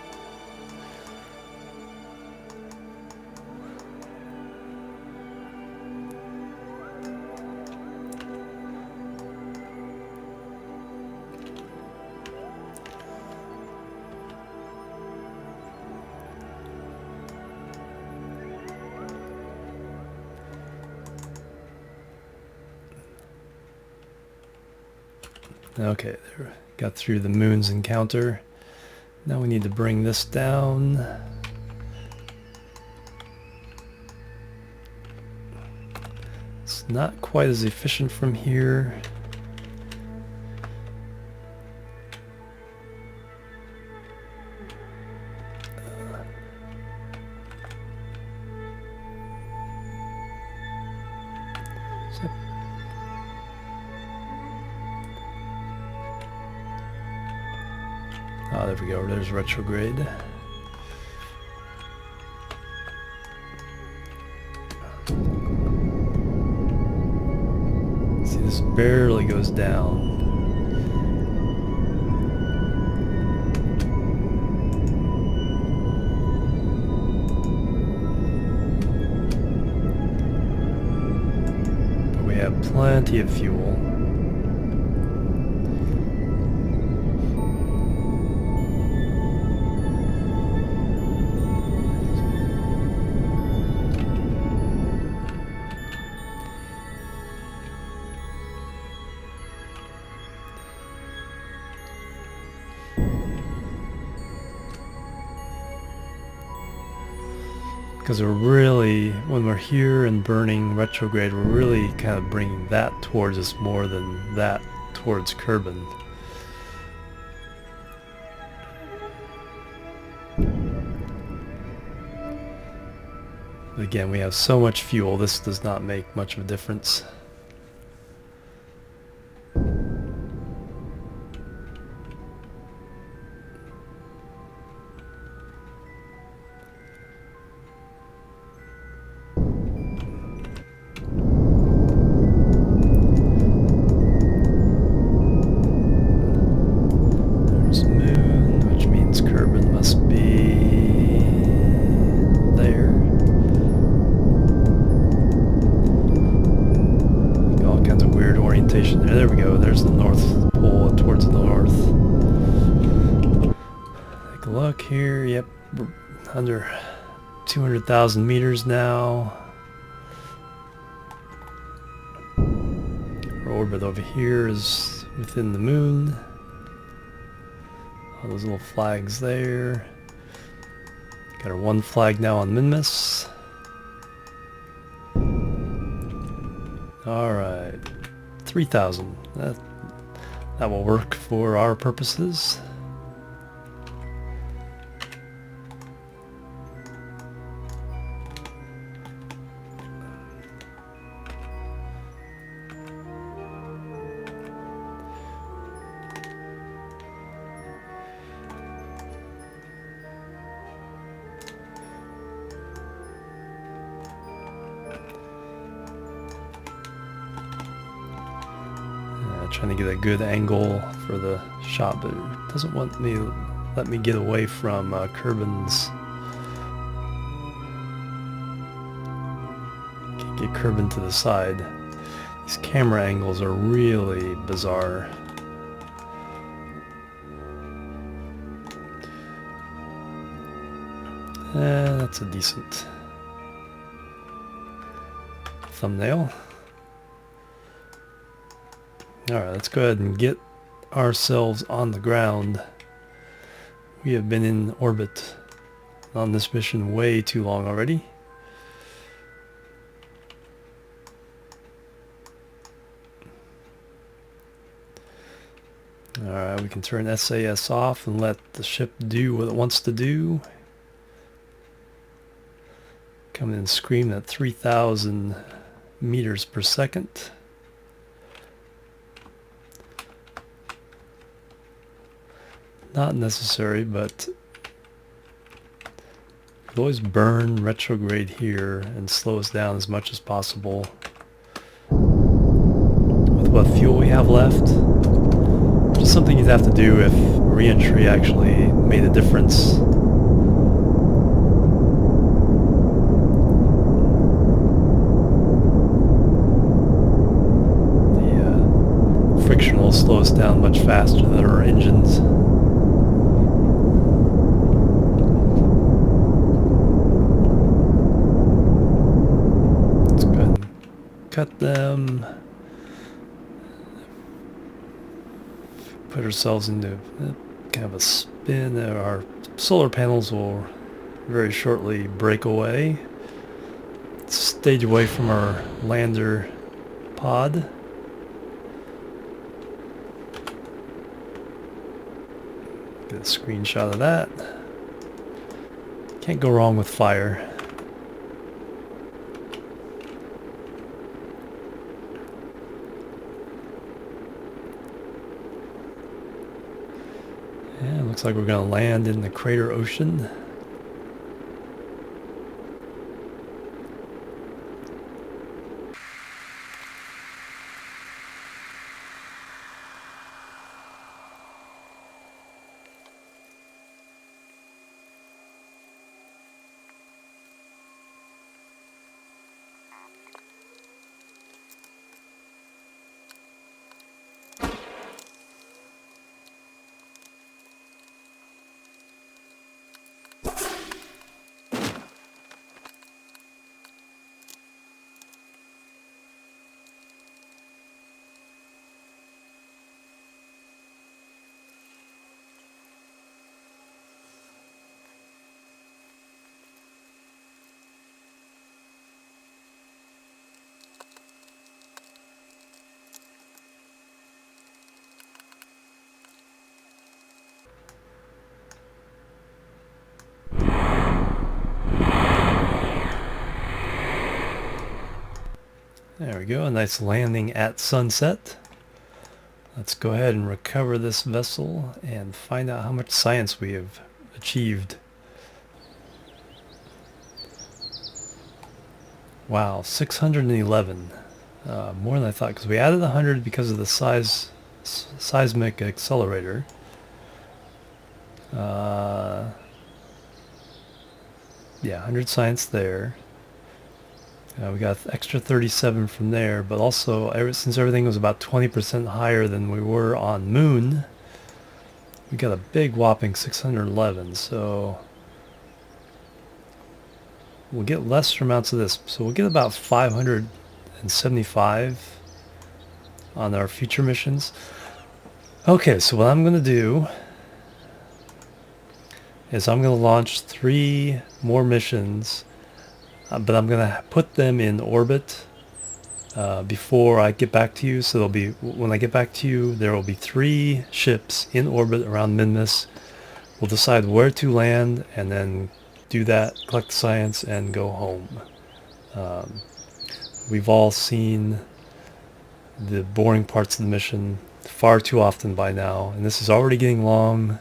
Okay, there. Got through the moon's encounter. Now we need to bring this down. It's not quite as efficient from here. Oh, there we go. There's retrograde. See, this barely goes down. But we have plenty of fuel. Because we're really, when we're here and burning retrograde, we're really kind of bringing that towards us more than that towards Kerbin. But again, we have so much fuel, this does not make much of a difference. There we go, there's the North Pole towards the north. Take a look here, yep, we're under 200,000 meters now. Our orbit over here is within the moon. All those little flags there. Got our one flag now on Minmus. Alright. 3,000. That will work for our purposes. Trying to get a good angle for the shot, but it doesn't let me get away from Kerbin's. Can't get Kerbin to the side. These camera angles are really bizarre. That's a decent thumbnail. Alright, let's go ahead and get ourselves on the ground. We have been in orbit on this mission way too long already. Alright, we can turn SAS off and let the ship do what it wants to do. Come in and scream at 3,000 meters per second. Not necessary, but we'll always burn retrograde here and slow us down as much as possible with what fuel we have left. Just something you'd have to do if re-entry actually made a difference. The friction will slow us down much faster than our engines. Cut them. put ourselves into kind of a spin. Our solar panels will very shortly break away. Stage away from our lander pod. Get a screenshot of that. Can't go wrong with fire. Yeah, looks like we're going to land in the crater ocean. There we go, a nice landing at sunset. Let's go ahead and recover this vessel and find out how much science we have achieved. Wow, 611. More than I thought, because we added 100 because of the seismic accelerator. Yeah, 100 science there. We got extra 37 from there, but also since everything was about 20% higher than we were on Moon, we got a big whopping 611, so we'll get lesser amounts of this. So we'll get about 575 on our future missions. Okay, so what I'm going to do is I'm going to launch 3 more missions, but I'm going to put them in orbit before I get back to you. So there'll be, when I get back to you, there will be 3 ships in orbit around Minmus. We'll decide where to land and then do that, collect science, and go home. We've all seen the boring parts of the mission far too often by now, and this is already getting long.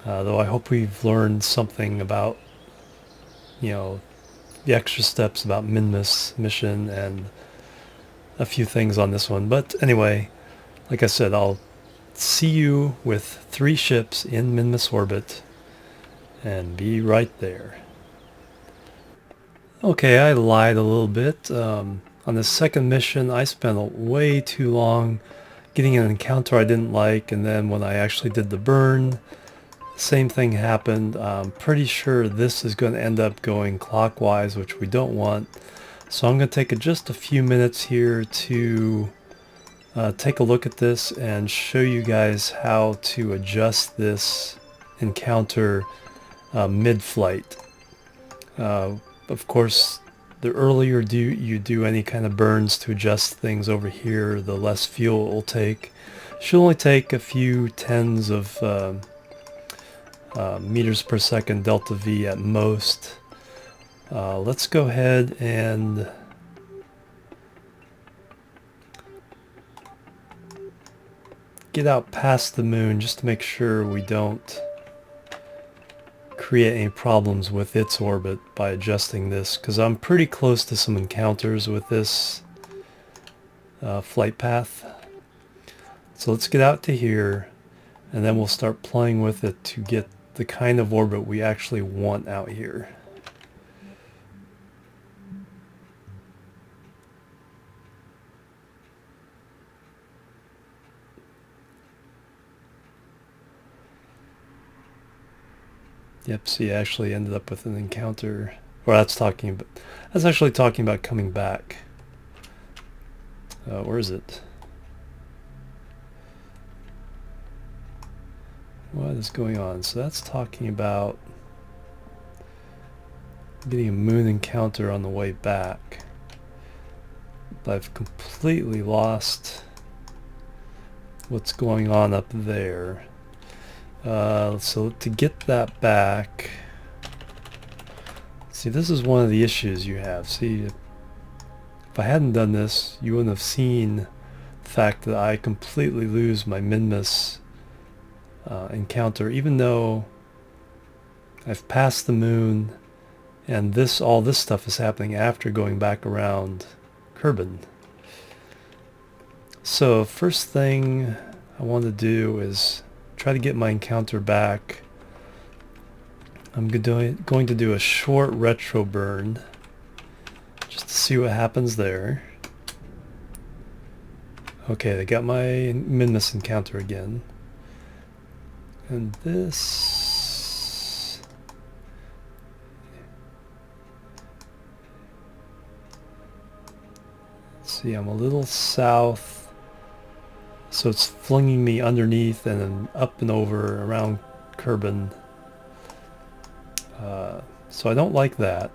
Though I hope we've learned something about, you know, the extra steps about Minmus mission and a few things on this one. But anyway, like I said, I'll see you with 3 ships in Minmus orbit and be right there. Okay, I lied a little bit. On the second mission, I spent way too long getting an encounter I didn't like, and then when I actually did the burn, same thing happened. I'm pretty sure this is going to end up going clockwise, which we don't want. So I'm going to take just a few minutes here to take a look at this and show you guys how to adjust this encounter mid-flight. Of course, the earlier you do any kind of burns to adjust things over here, the less fuel it will take. It should only take a few tens of meters per second delta V at most. Let's go ahead and get out past the moon just to make sure we don't create any problems with its orbit by adjusting this, because I'm pretty close to some encounters with this flight path. So let's get out to here and then we'll start playing with it to get the kind of orbit we actually want out here. Yep, see, I actually ended up with an encounter, or that's actually talking about coming back. Where is it? What is going on? So that's talking about getting a moon encounter on the way back. But I've completely lost what's going on up there. So to get that back, see, this is one of the issues you have. See, if I hadn't done this, you wouldn't have seen the fact that I completely lose my Minmus encounter, even though I've passed the moon, and all this stuff is happening after going back around Kerbin. So first thing I want to do is try to get my encounter back. I'm going to do a short retro burn just to see what happens there. Okay, they got my Minmus encounter again. And this... Let's see, I'm a little south, so it's flinging me underneath and then up and over around Kerbin. So I don't like that.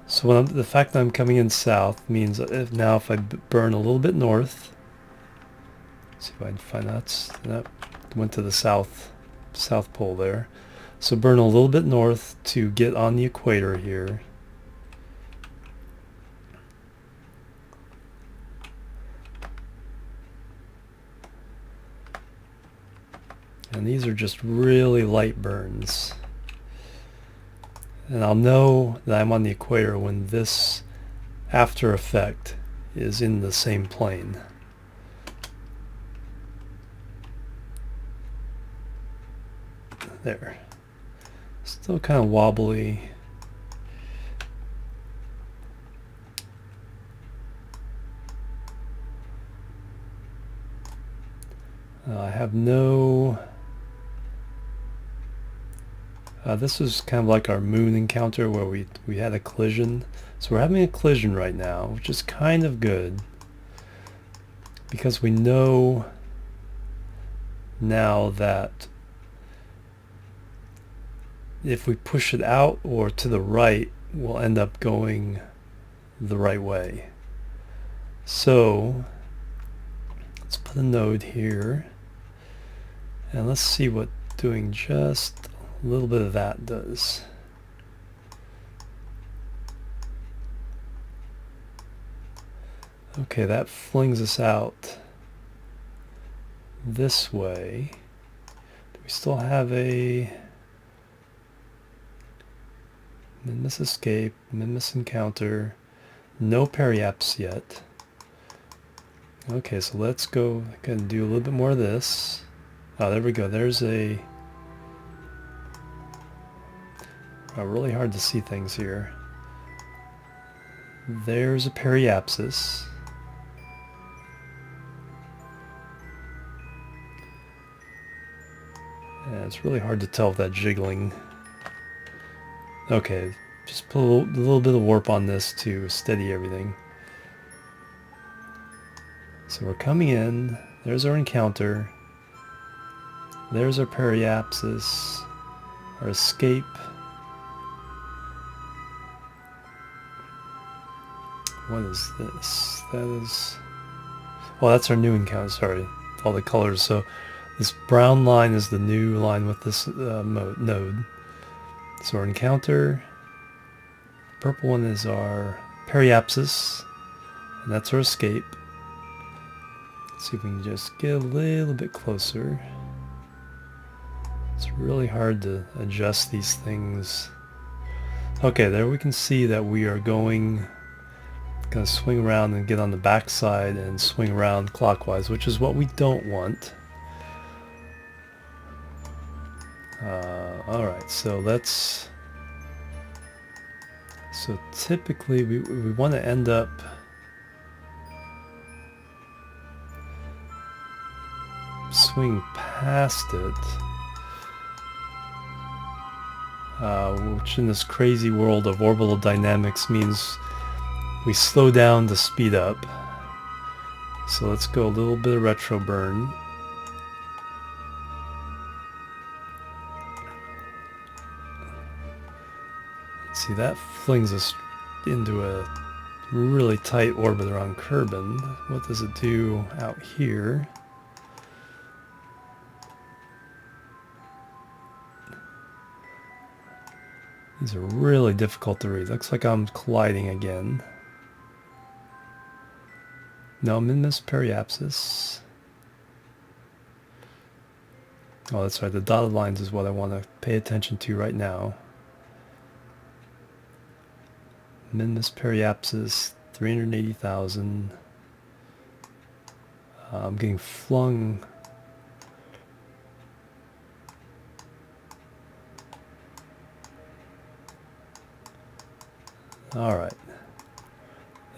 So the fact that I'm coming in south means now if I burn a little bit north, let's see if I can find that went to the south pole there. So burn a little bit north to get on the equator here. And these are just really light burns. And I'll know that I'm on the equator when this after effect is in the same plane. There. Still kind of wobbly. I have no... this is kind of like our moon encounter where we had a collision. So we're having a collision right now, which is kind of good, because we know now that if we push it out or to the right, we'll end up going the right way. So let's put a node here, and let's see what doing just a little bit of that does. Okay, that flings us out this way. Do we still have a Minmus escape, Minmus encounter, no periaps yet? Okay, so let's go and do a little bit more of this. Oh, there we go. There's really hard to see things here. There's a periapsis. And it's really hard to tell with that jiggling. Okay, just put a little bit of warp on this to steady everything. So we're coming in. There's our encounter. There's our periapsis, our escape. What is this? That is... well, that's our new encounter, sorry. All the colors. So this brown line is the new line with this node. So our encounter. Purple one is our periapsis, and that's our escape. Let's see if we can just get a little bit closer. It's really hard to adjust these things. Okay, there we can see that we are going to swing around and get on the back side and swing around clockwise, which is what we don't want. Alright, so let's... so typically we want to end up swing past it, which in this crazy world of orbital dynamics means we slow down to speed up. So let's go a little bit of retro burn. see, that flings us into a really tight orbit around Kerbin. What does it do out here? These are really difficult to read. Looks like I'm colliding again. No, Minmus periapsis. Oh, that's right. The dotted lines is what I want to pay attention to right now. Minmus periapsis, 380,000. I'm getting flung. All right.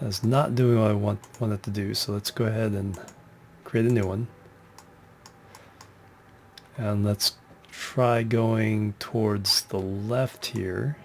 That's not doing what I want it to do. So let's go ahead and create a new one. And let's try going towards the left here.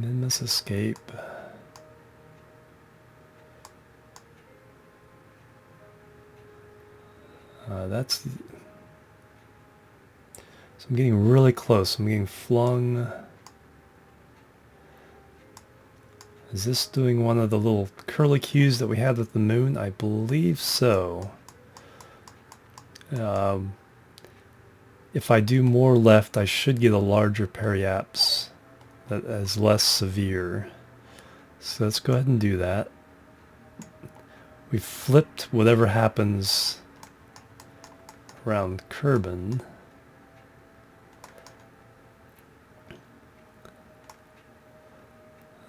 Minmus escape. So I'm getting really close. I'm getting flung. Is this doing one of the little curlicues that we had with the moon? I believe so. If I do more left, I should get a larger periaps that is less severe. So let's go ahead and do that. We flipped whatever happens around Kerbin.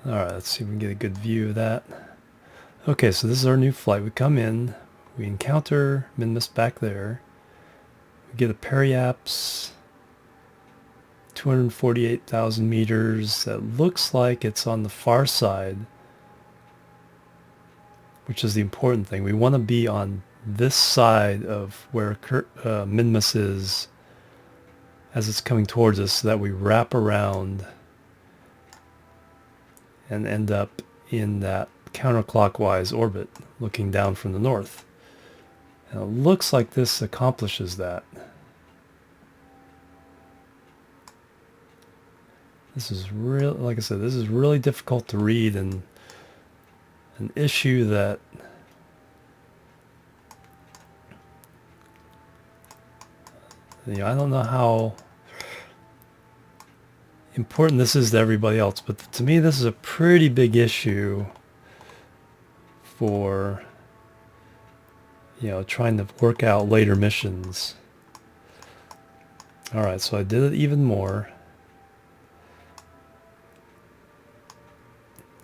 Alright, let's see if we can get a good view of that. Okay, so this is our new flight. We come in, we encounter Minmus back there. We get a periaps, 248,000 meters. That looks like it's on the far side, which is the important thing. We want to be on this side of where Minmus is as it's coming towards us, so that we wrap around and end up in that counterclockwise orbit looking down from the north. And it looks like this accomplishes that. This is real, like I said, this is really difficult to read, and an issue that I don't know how important this is to everybody else, but to me this is a pretty big issue for trying to work out later missions. Alright, so I did it even more.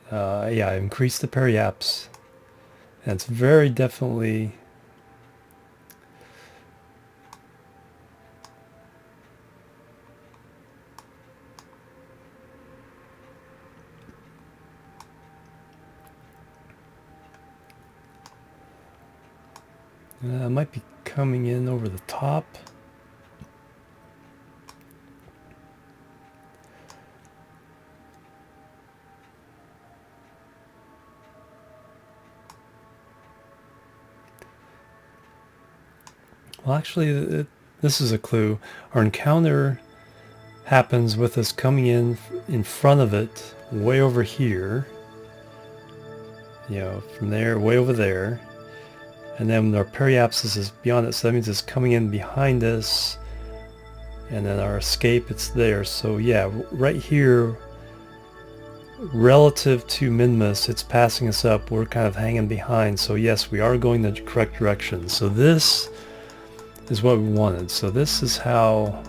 Yeah, I increased the periaps, and it's very definitely might be coming in over the top. Well, actually, this is a clue. Our encounter happens with us coming in front of it, way over here. From there, way over there. And then our periapsis is beyond it, so that means it's coming in behind us. And then our escape, it's there. So yeah, right here, relative to Minmus, it's passing us up. We're kind of hanging behind. So yes, we are going the correct direction. So this is what we wanted. So this is how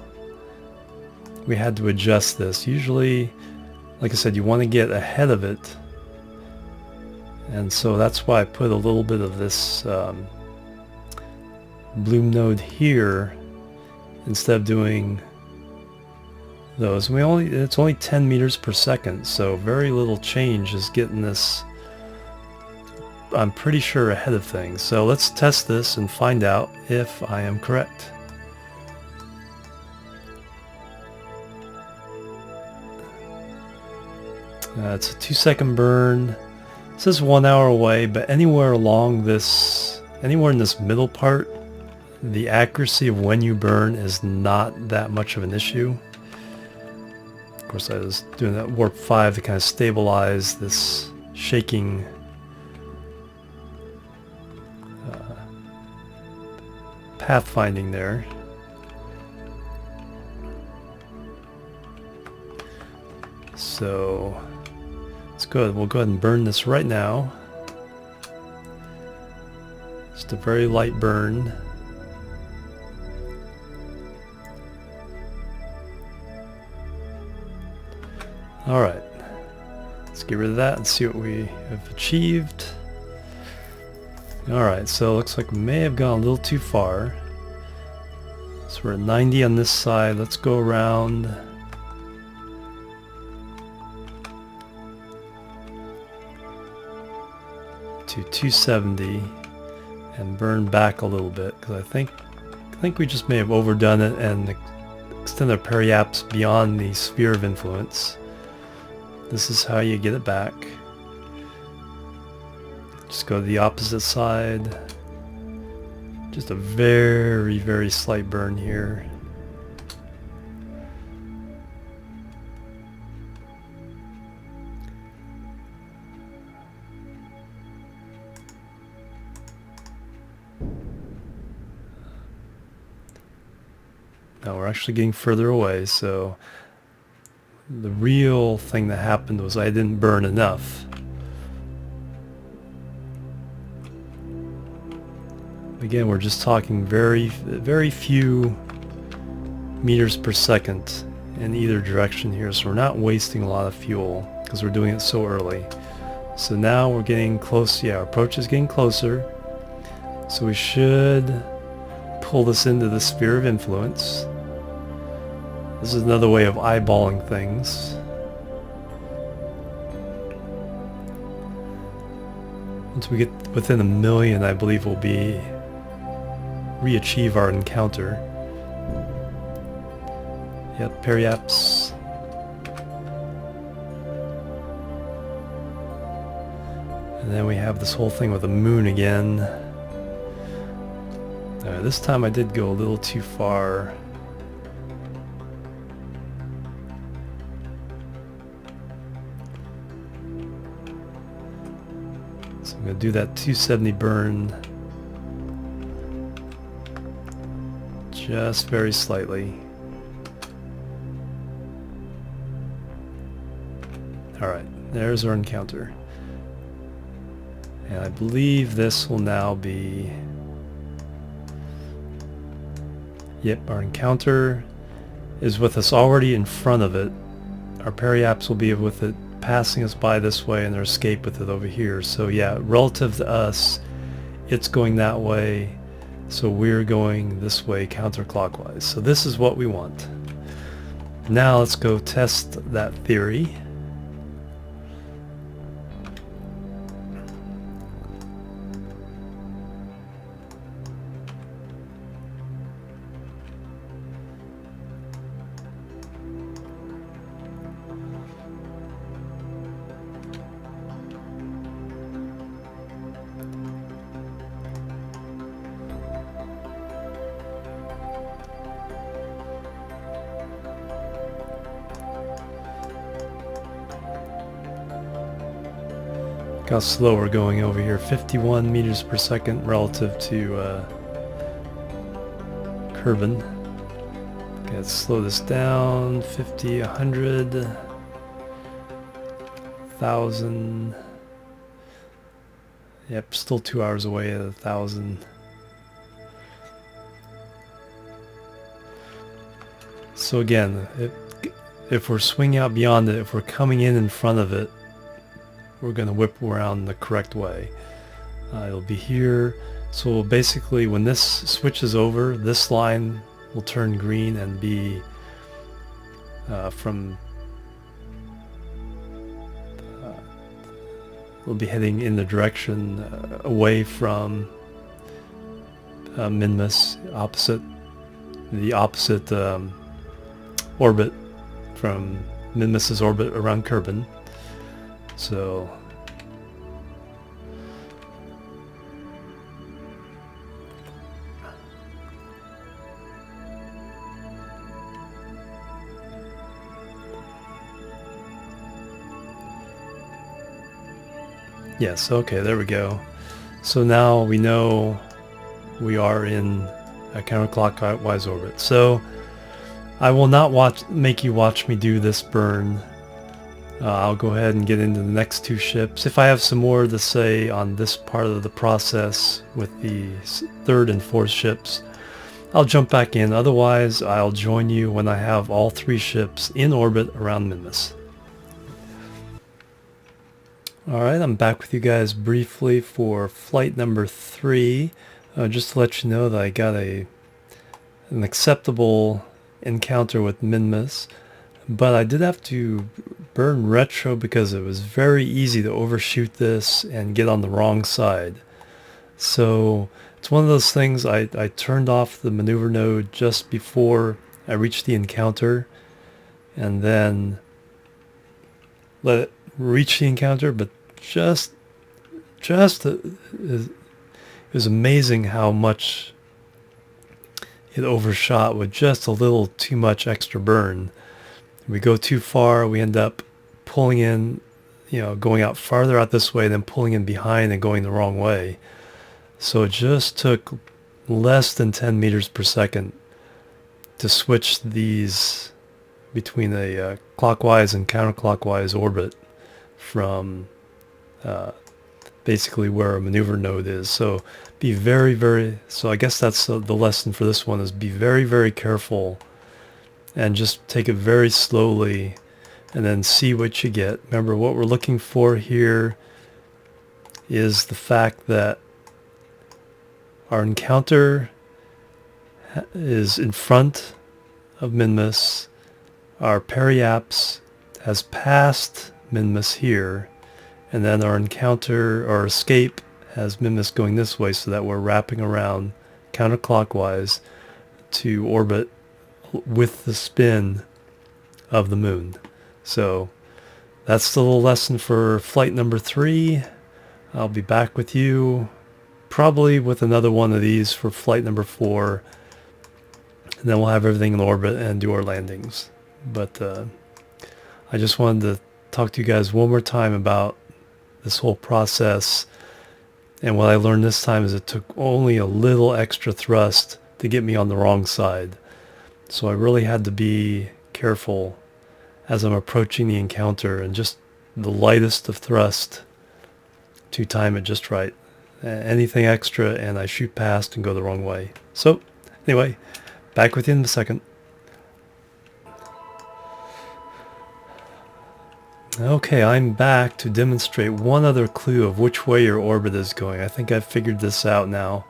we had to adjust this. Usually, like I said, you want to get ahead of it. And so that's why I put a little bit of this bloom node here instead of doing those. It's only 10 meters per second, so very little change is getting this I'm pretty sure ahead of things. So let's test this and find out if I am correct. It's a 2-second burn. It says 1 hour away, but anywhere along this, anywhere in this middle part, the accuracy of when you burn is not that much of an issue. Of course, I was doing that warp 5 to kind of stabilize this shaking pathfinding there. So it's good. We'll go ahead and burn this right now. Just a very light burn. Alright, let's get rid of that and see what we have achieved. Alright, so it looks like we may have gone a little too far. So we're at 90 on this side. Let's go around to 270 and burn back a little bit, because I think we just may have overdone it and extend our periaps beyond the sphere of influence. This is how you get it back. Just go to the opposite side. Just a very, very slight burn here. Now we're actually getting further away, so the real thing that happened was I didn't burn enough. Again, we're just talking very few meters per second in either direction here, so we're not wasting a lot of fuel because we're doing it so early. So now we're getting close. Yeah, our approach is getting closer. So we should pull this into the sphere of influence. This is another way of eyeballing things. Once we get within 1 million, I believe we'll be re-achieve our encounter. Yep, periaps. And then we have this whole thing with the moon again. This time I did go a little too far. So I'm going to do that 270 burn just very slightly. Alright, there's our encounter. And I believe this will now be... Yep, our encounter is with us already in front of it. Our periaps will be with it passing us by this way and their escape with it over here. So yeah, relative to us, it's going that way. So we're going this way counterclockwise. So this is what we want. Now let's go test that theory. Look how slow we're going over here. 51 meters per second relative to Kerbin. Okay, let's slow this down. 50, 100, 1,000. Yep, still 2 hours away at 1,000. So again, if we're swinging out beyond it, if we're coming in front of it, we're going to whip around the correct way. It'll be here. So basically when this switches over, this line will turn green and be from we'll be heading in the direction away from Minmus, the opposite orbit from Minmus's orbit around Kerbin. So yes, okay, there we go. So now we know we are in a counterclockwise orbit. So I will not make you watch me do this burn. I'll go ahead and get into the next two ships. If I have some more to say on this part of the process with the third and fourth ships, I'll jump back in. Otherwise, I'll join you when I have all three ships in orbit around Minmus. Alright, I'm back with you guys briefly for flight number 3. Just to let you know that I got an acceptable encounter with Minmus, but I did have to burn retro because it was very easy to overshoot this and get on the wrong side. So it's one of those things. I turned off the maneuver node just before I reached the encounter and then let it reach the encounter, but it was amazing how much it overshot with just a little too much extra burn. If we go too far, we end up pulling in, going out farther out this way, then pulling in behind and going the wrong way. So it just took less than 10 meters per second to switch these between a clockwise and counterclockwise orbit from basically where a maneuver node is. So be so I guess that's the lesson for this one, is be very, very careful and just take it very slowly and then see what you get. Remember, what we're looking for here is the fact that our encounter is in front of Minmus. Our periaps has passed Minmus here, and then our encounter or escape has Minmus going this way, so that we're wrapping around counterclockwise to orbit with the spin of the moon. So that's the little lesson for flight number 3. I'll be back with you probably with another one of these for flight number 4, and then we'll have everything in orbit and do our landings. But I just wanted to talk to you guys one more time about this whole process, and what I learned this time is it took only a little extra thrust to get me on the wrong side. So I really had to be careful as I'm approaching the encounter, and just the lightest of thrust to time it just right. Anything extra and I shoot past and go the wrong way. So anyway, back with you in a second. Okay, I'm back to demonstrate one other clue of which way your orbit is going. I think I've figured this out now.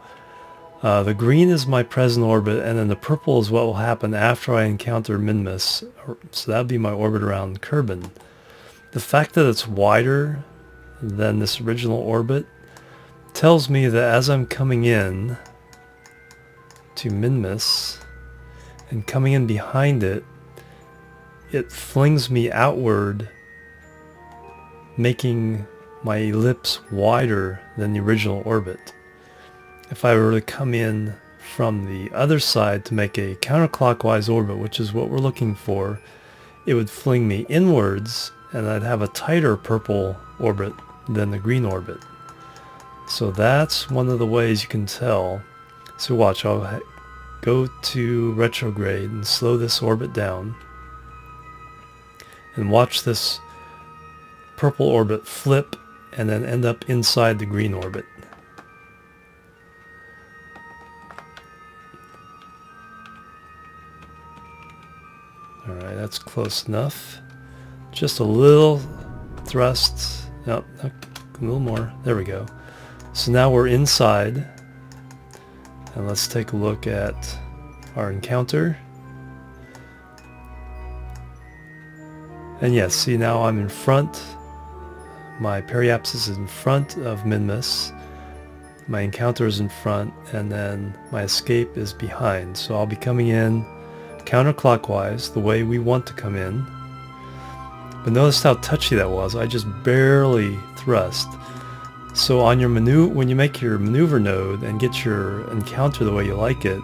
The green is my present orbit, and then the purple is what will happen after I encounter Minmus. So that would be my orbit around Kerbin. The fact that it's wider than this original orbit tells me that as I'm coming in to Minmus and coming in behind it, it flings me outward, making my ellipse wider than the original orbit. If I were to come in from the other side to make a counterclockwise orbit, which is what we're looking for, it would fling me inwards, and I'd have a tighter purple orbit than the green orbit. So that's one of the ways you can tell. So watch, I'll go to retrograde and slow this orbit down, and watch this purple orbit flip and then end up inside the green orbit. Alright, that's close enough. Just a little thrust. Nope, a little more. There we go. So now we're inside. And let's take a look at our encounter. And yes, see, now I'm in front. my periapsis is in front of Minmus, my encounter is in front, and then my escape is behind. So I'll be coming in counterclockwise, the way we want to come in. But notice how touchy that was. I just barely thrust. So on your when you make your maneuver node and get your encounter the way you like it,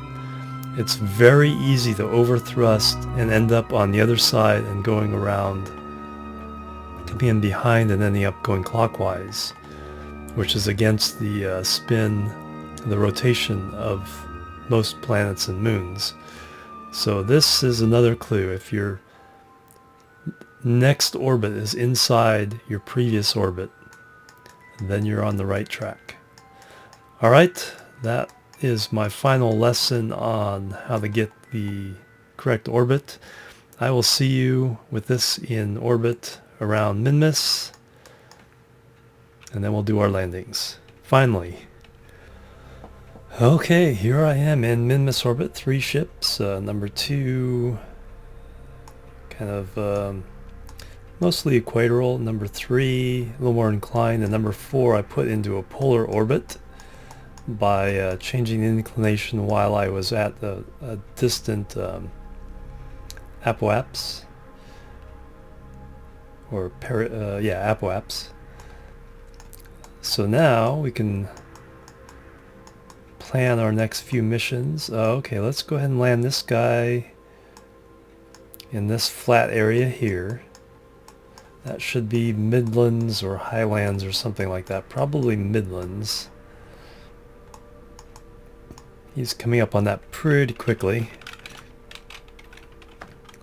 it's very easy to overthrust and end up on the other side and going around, coming in behind and ending up going clockwise, which is against the spin, the rotation of most planets and moons. So this is another clue. If your next orbit is inside your previous orbit, then you're on the right track. Alright, that is my final lesson on how to get the correct orbit. I will see you with this in orbit around Minmus, and then we'll do our landings. Finally. Okay, here I am in Minmus orbit, 3 ships. Number 2, kind of mostly equatorial. Number 3, a little more inclined. And number 4, I put into a polar orbit by changing the inclination while I was at a distant apoapse. Or apoapse. So now we can plan our next few missions. Okay, let's go ahead and land this guy in this flat area here. That should be Midlands or Highlands or something like that. Probably Midlands. He's coming up on that pretty quickly.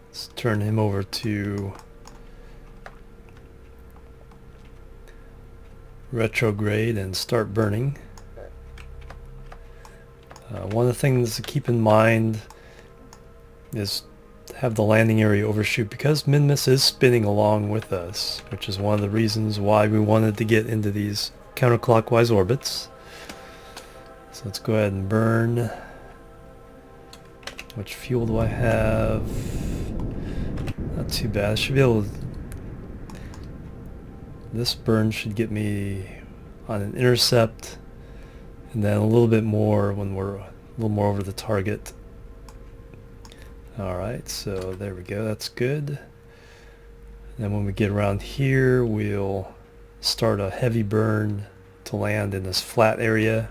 Let's turn him over to retrograde and start burning. One of the things to keep in mind is have the landing area overshoot, because Minmus is spinning along with us, which is one of the reasons why we wanted to get into these counterclockwise orbits. So let's go ahead and burn. Which fuel do I have? Not too bad. I should be able to... This burn should get me on an intercept, and then a little bit more when we're a little more over the target. Alright, so there we go, that's good. And then when we get around here, we'll start a heavy burn to land in this flat area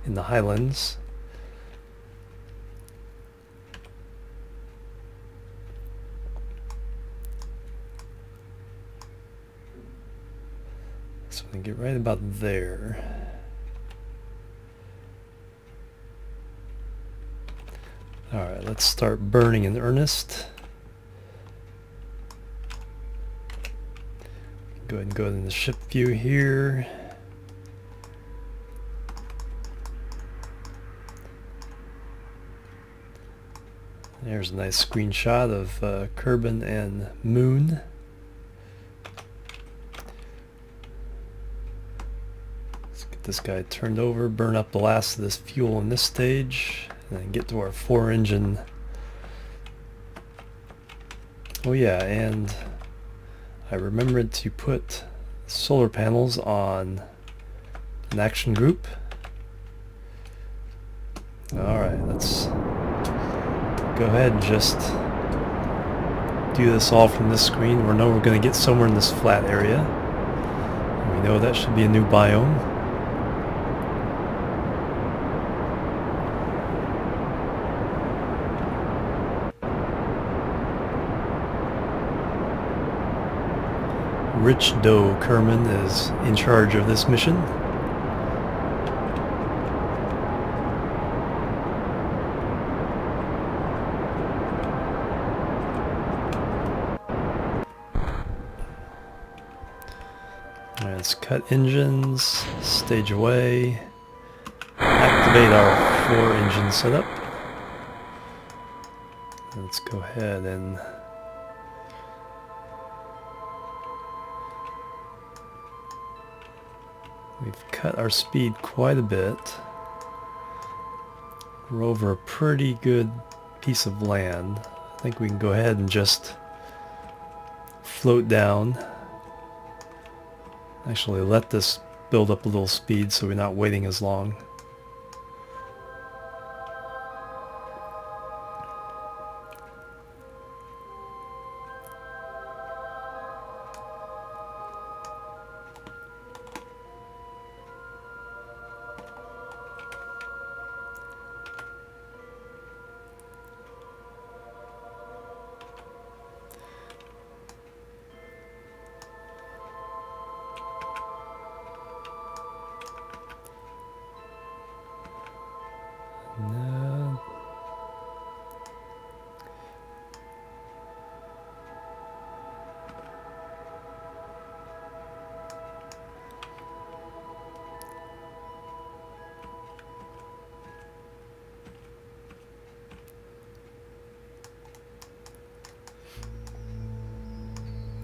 in the highlands. So we can get right about there. Alright, let's start burning in earnest. Go ahead and go in the ship view here. There's a nice screenshot of Kerbin and Moon. Let's get this guy turned over, burn up the last of this fuel in this stage, and then get to our 4-engine. Oh yeah, and I remembered to put solar panels on an action group. Alright, let's go ahead and just do this all from this screen. We know we're going to get somewhere in this flat area. And we know that should be a new biome. Rich Doe Kerman is in charge of this mission. Alright, let's cut engines, stage away, activate our 4-engine setup. Let's go ahead and we've cut our speed quite a bit. We're over a pretty good piece of land. I think we can go ahead and just float down Actually, let this build up a little speed so we're not waiting as long. No.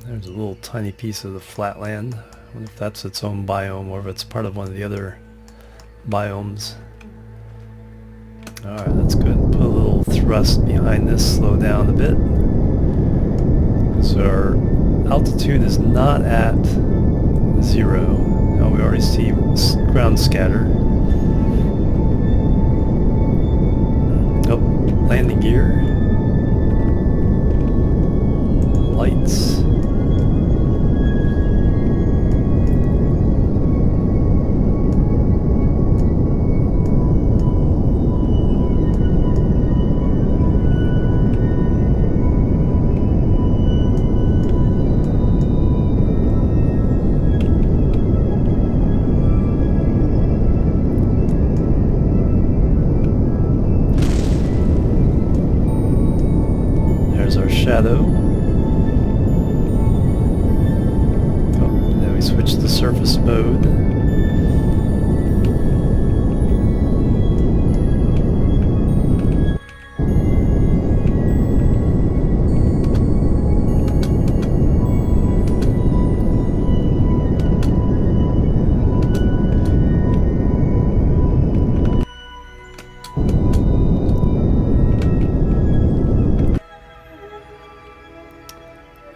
There's a little tiny piece of the flatland. I wonder if that's its own biome or if it's part of one of the other biomes. Alright, that's good. Put a little thrust behind this, slow down a bit. So our altitude is not at 0. Now we already see ground scatter. Oh, landing gear. Lights. Shadow. Oh, now we switch to surface mode.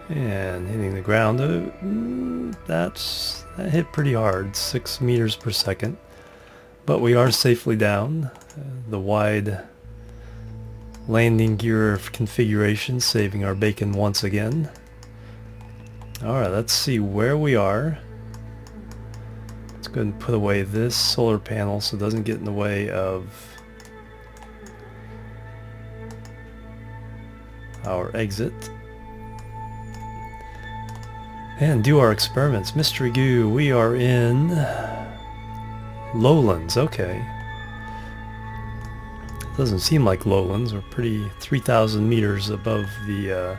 And hitting the ground, that hit pretty hard, 6 meters per second. But we are safely down. The wide landing gear configuration saving our bacon once again. Alright, let's see where we are. Let's go ahead and put away this solar panel so it doesn't get in the way of our exit. And do our experiments. Mystery goo, we are in lowlands. Okay. Doesn't seem like lowlands. We're pretty 3,000 meters above the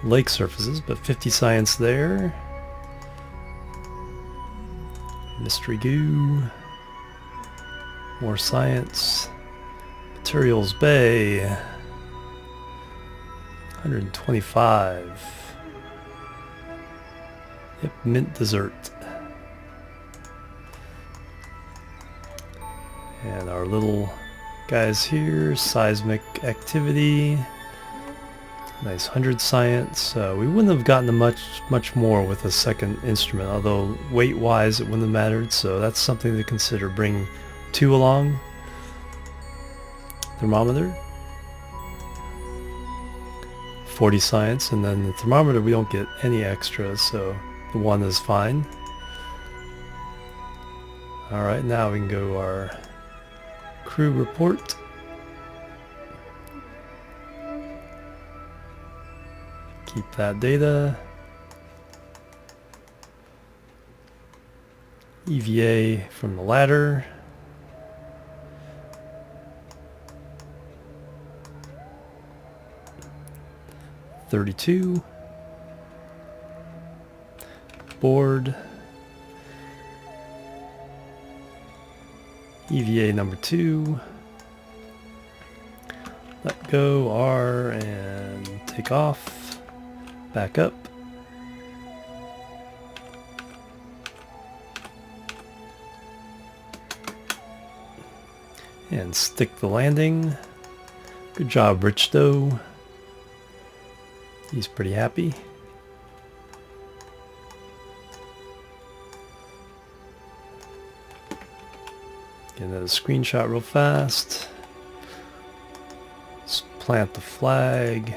lake surfaces, but 50 science there. Mystery goo. More science. Materials bay. 125. Yep, mint dessert. And our little guys here, seismic activity. Nice 100 science. We wouldn't have gotten much more with a second instrument, although weight-wise it wouldn't have mattered, so that's something to consider. Bring 2 along. Thermometer. 40 science, and then the thermometer we don't get any extras, so the 1 is fine. Alright, now we can go to our crew report. Keep that data. EVA from the ladder. $32. Board. EVA number 2. Let go R and take off. Back up. And stick the landing. Good job, Richdo. He's pretty happy. Get another screenshot real fast. Let's plant the flag.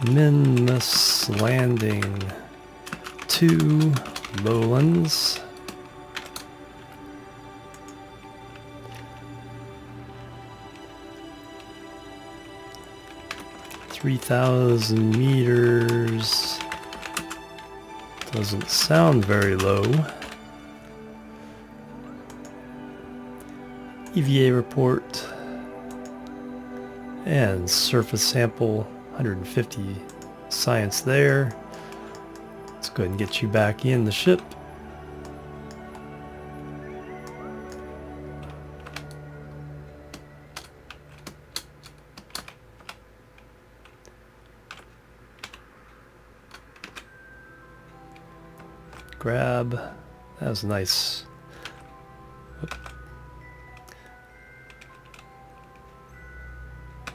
Minmus landing to Lowlands. $3,000 doesn't sound very low. EVA report and surface sample 150 science there. Let's go ahead and get you back in the ship. Grab. That was nice.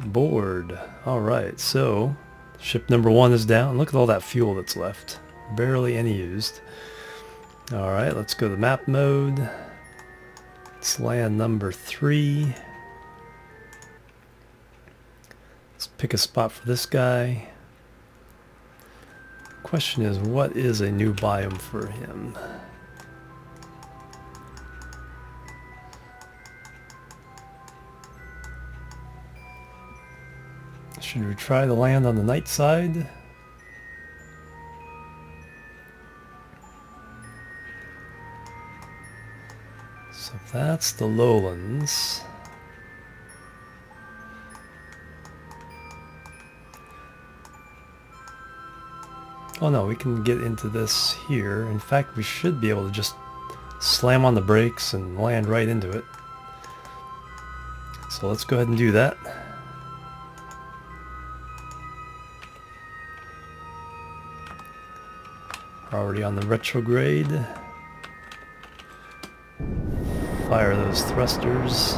Board. Alright, so ship number 1 is down. Look at all that fuel that's left. Barely any used. Alright, let's go to map mode. Let's land number 3. Let's pick a spot for this guy. Question is, what is a new biome for him? Should we try to land on the night side? So that's the lowlands. Oh no, we can get into this here. In fact, we should be able to just slam on the brakes and land right into it. So let's go ahead and do that. We're already on the retrograde. Fire those thrusters.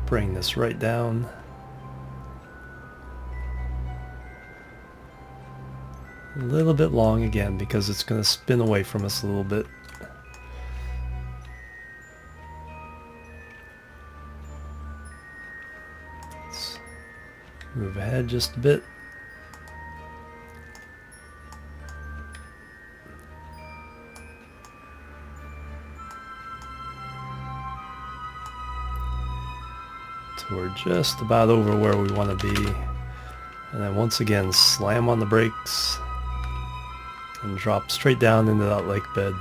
Bring this right down. A little bit long again because it's going to spin away from us a little bit. Let's move ahead just a bit. So we're just about over where we want to be. And then once again, slam on the brakes and drop straight down into that lake bed.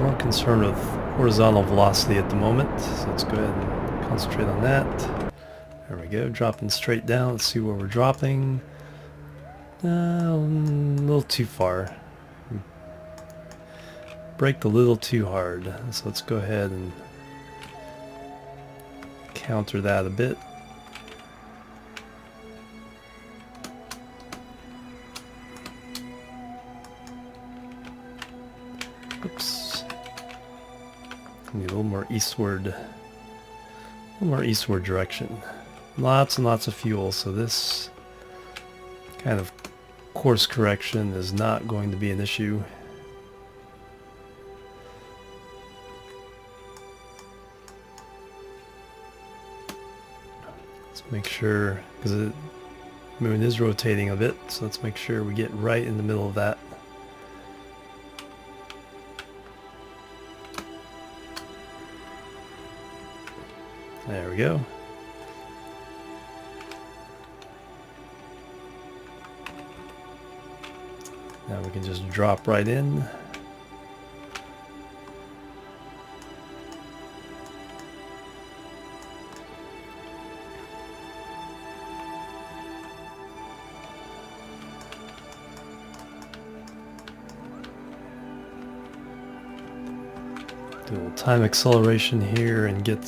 More concerned with horizontal velocity at the moment, so let's go ahead and concentrate on that. There we go, dropping straight down. Let's see where we're dropping. A little too far. Braked a little too hard, so let's go ahead and counter that a bit. Oops. Need a little more eastward direction. Lots and lots of fuel, so this kind of course correction is not going to be an issue. Let's make sure, because the moon is rotating a bit, so let's make sure we get right in the middle of that. There we go. Now we can just drop right in. Do a little time acceleration here and get,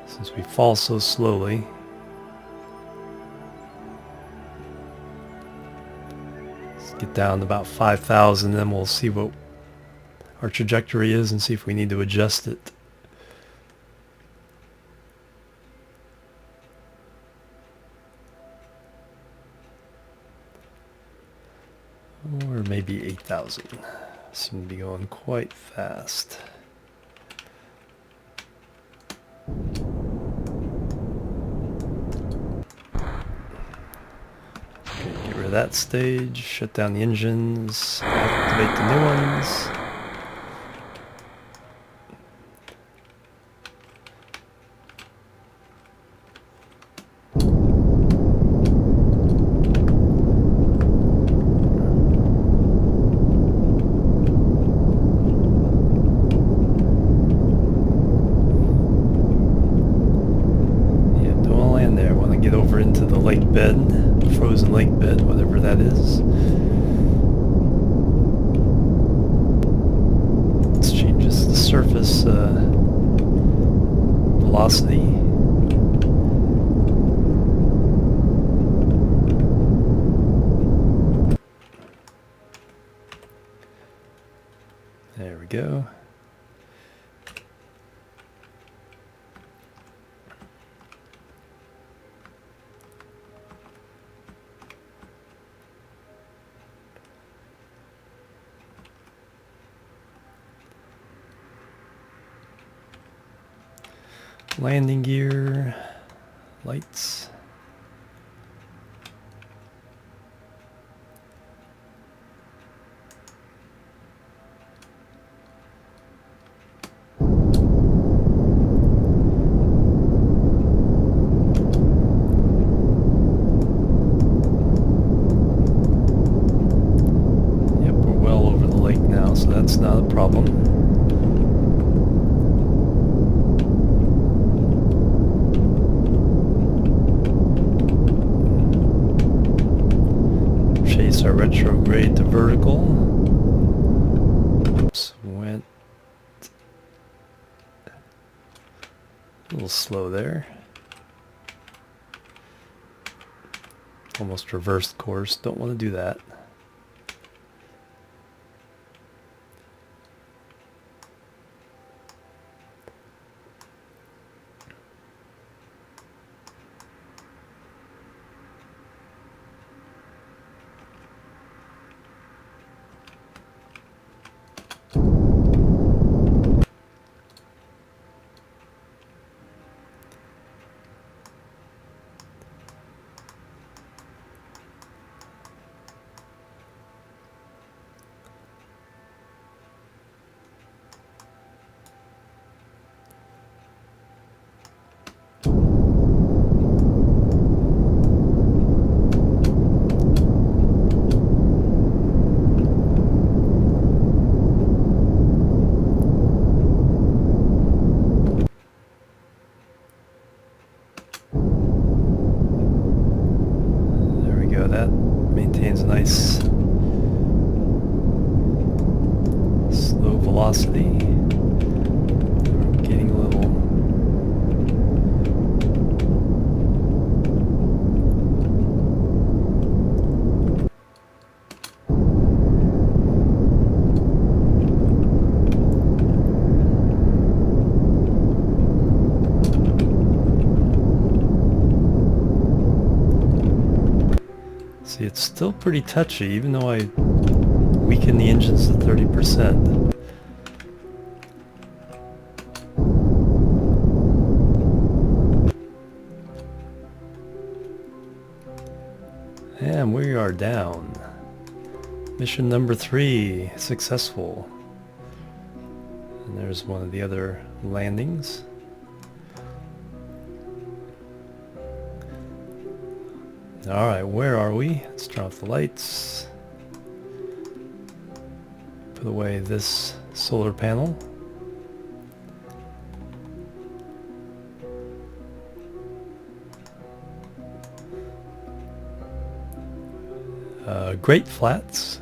since we fall so slowly. Let's get down to about 5,000, then we'll see what our trajectory is and see if we need to adjust it. Or maybe 8,000. Seem to be going quite fast. Okay, get rid of that stage, shut down the engines, activate the new ones. Into the lake bed, frozen lake bed, whatever that is. Let's change this to the surface velocity. There we go. Landing gear, lights. Yep, we're well over the lake now, so that's not a problem. Our retrograde to vertical. Oops, went a little slow there. Almost reversed course. Don't want to do that. That maintains a nice slow velocity. We're getting a little see, it's still pretty touchy, even though I weaken the engines to 30%. And we are down. Mission number 3, successful. And there's one of the other landings. Alright, where are we? Let's turn off the lights. Put away this solar panel. Great Flats.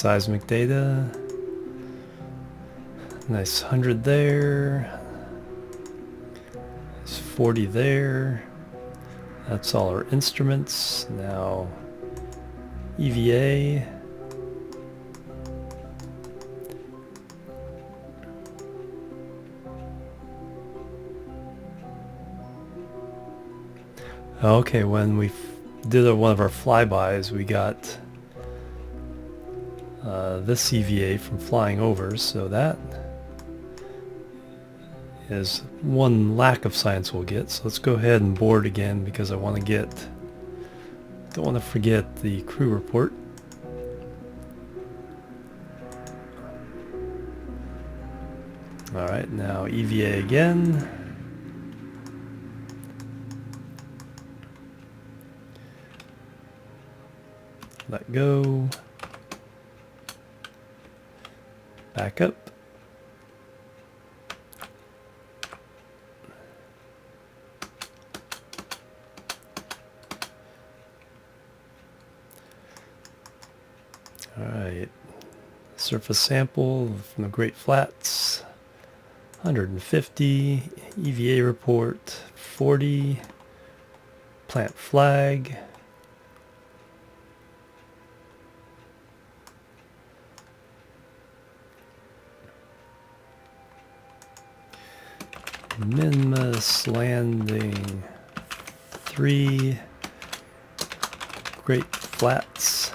seismic data. Nice 100 there. Nice 40 there. That's all our instruments. Now EVA. Okay, when we did one of our flybys, we got this EVA from flying over, so that is one lack of science we'll get. So let's go ahead and board again because I want to don't want to forget the crew report. Alright, now EVA again. Let go. Back up. Alright. Surface sample from the Great Flats. 150. EVA report. 40. Plant flag. Minmus landing 3, Great Flats.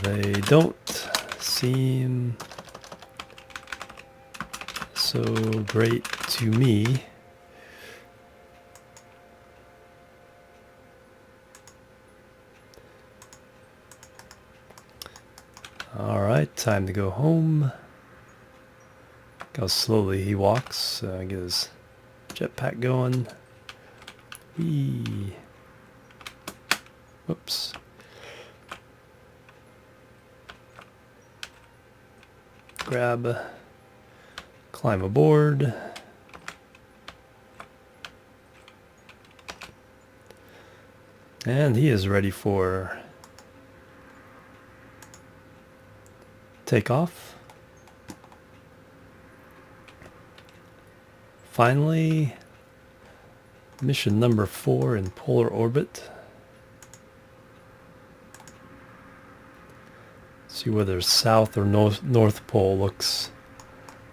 They don't seem so great to me. Alright, time to go home. Look how slowly he walks. Get his jetpack going. Whee! Whoops. Climb aboard. And he is ready for takeoff. Finally, mission number 4 in polar orbit. See whether south or north pole looks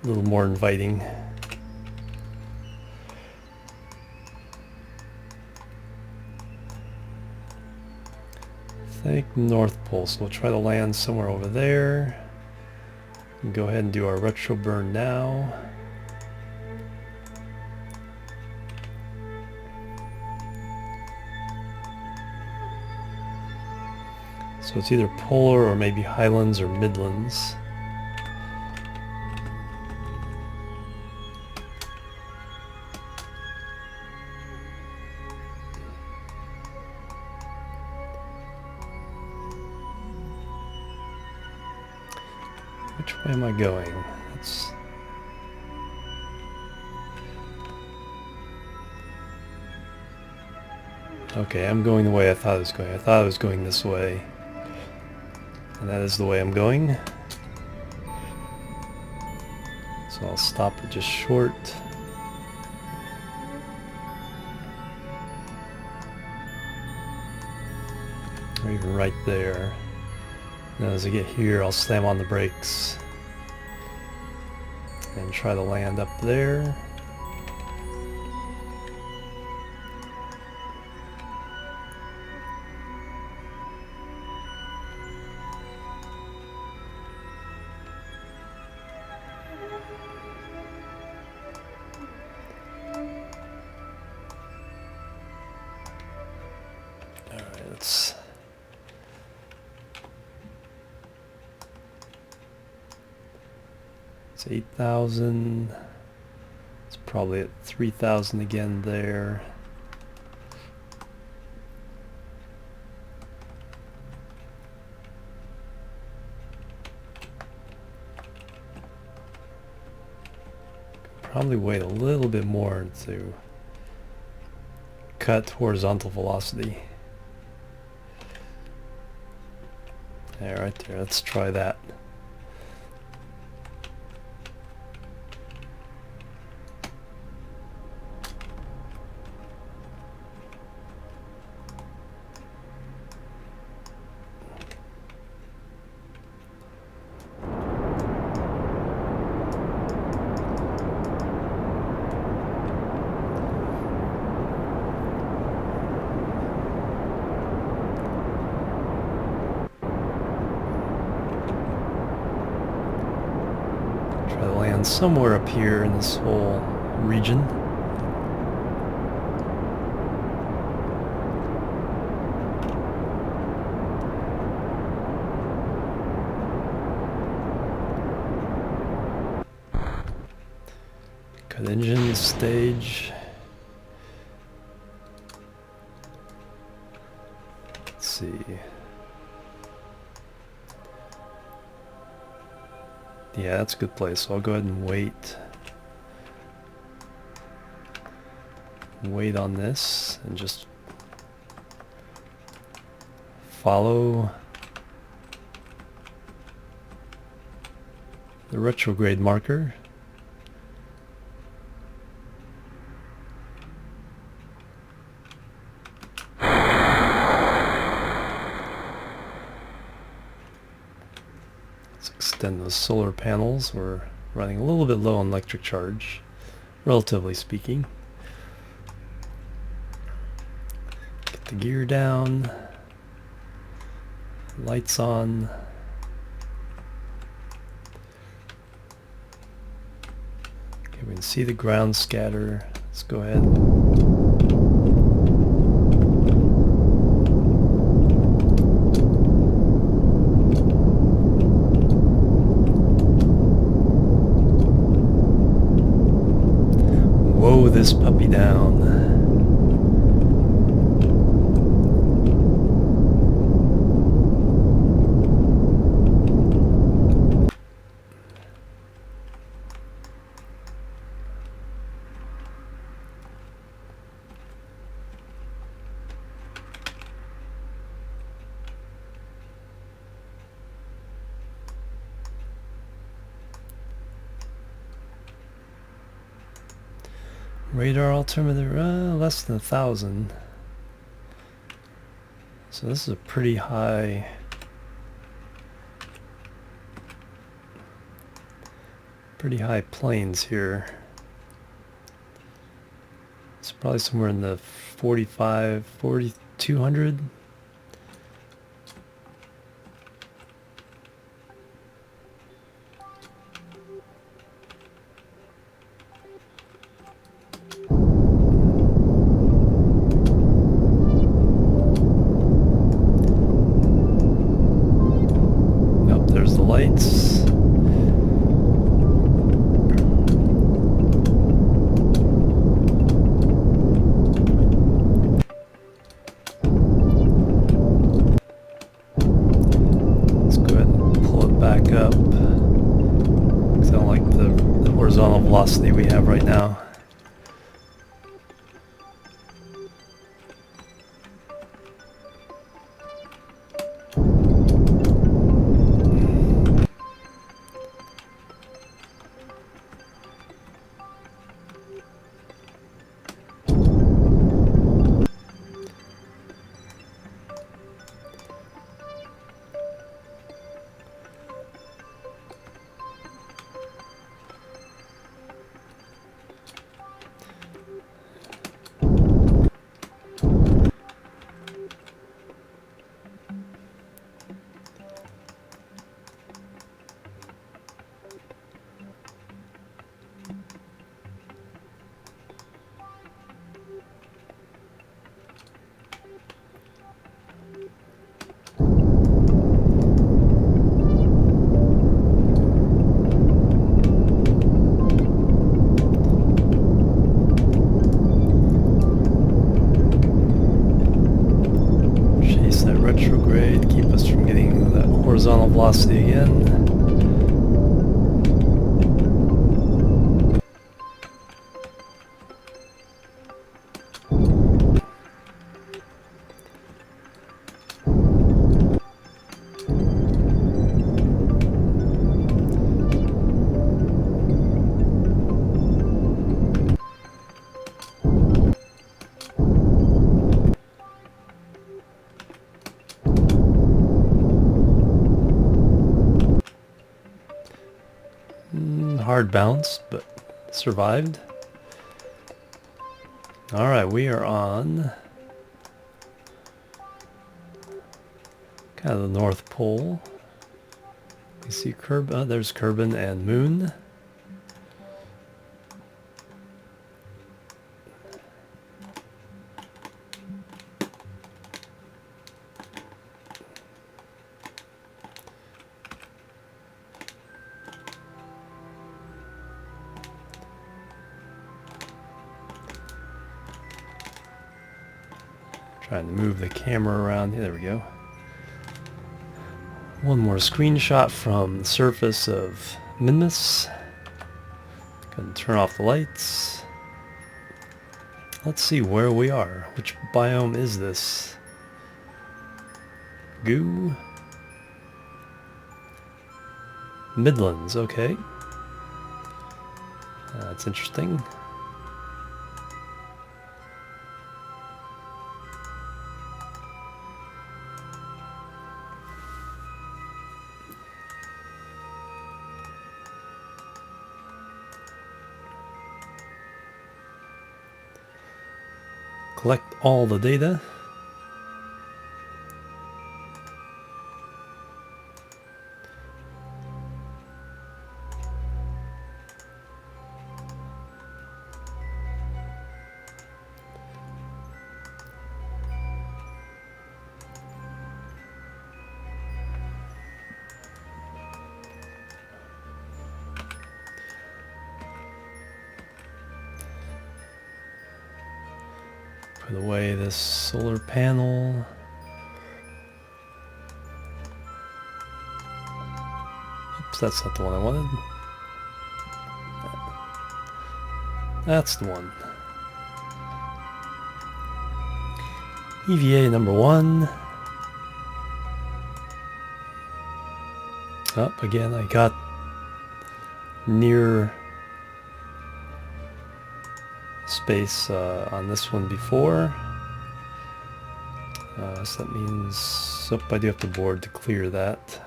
a little more inviting. I think north pole, so we'll try to land somewhere over there. Go ahead and do our retro burn now. So it's either polar or maybe highlands or midlands. Which way am I going? Okay, I'm going the way I thought I was going. I thought I was going this way. And that is the way I'm going. So I'll stop it just short. Or even right there. Now as I get here, I'll slam on the brakes and try to land up there. Alright, let's... It's 8,000. It's probably at 3,000 again there. Probably wait a little bit more to cut horizontal velocity. Yeah, right there. Let's try that. Try to land somewhere up here in this whole region. Cut engine stage. Let's see. Yeah, that's a good place. So I'll go ahead and wait. Wait on this and just follow the retrograde marker. Extend those solar panels. We're running a little bit low on electric charge, relatively speaking. Get the gear down, lights on. Okay, we can see the ground scatter. Let's go ahead. Whoa, this puppy down. Radar altimeter, less than 1,000. So this is a pretty high. Pretty high planes here. It's probably somewhere in the 4,200. Lights. Let's go ahead and pull it back up because I don't like the horizontal velocity we have right now. Retrograde, keep us from getting that horizontal velocity again. hard bounce, but survived. Alright, we are on kind of the North Pole. You see there's Kerbin and Moon. Trying to move the camera around. Yeah, there we go. One more screenshot from the surface of Minmus. Gonna turn off the lights. Let's see where we are. Which biome is this? Goo. Midlands, okay. That's interesting. Collect all the data. Put away this solar panel. Oops, that's not the one I wanted. That's the one. EVA number 1. Up again, I got near space on this one before. So that means I do have to board to clear that.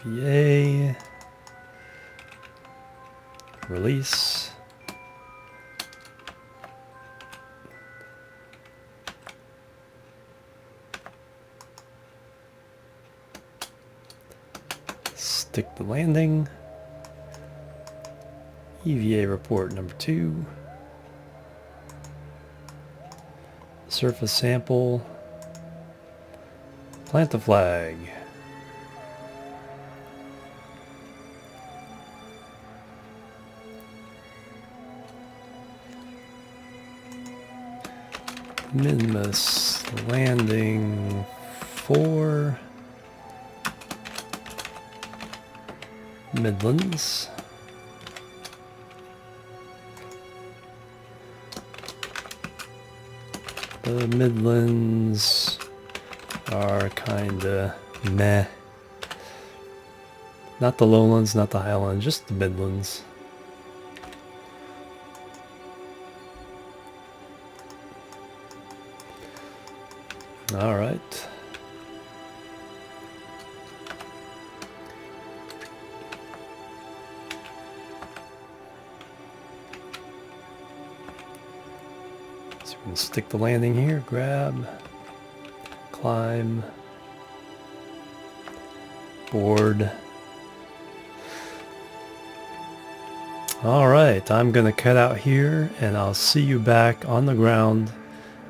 EVA. Release. Stick the landing. EVA report number 2. Surface sample. Plant the flag. Minmus landing 4. Midlands. The Midlands are kinda meh. Not the lowlands, not the highlands, just the Midlands. All right. So we can stick the landing here, grab, climb, board. All right, I'm gonna cut out here and I'll see you back on the ground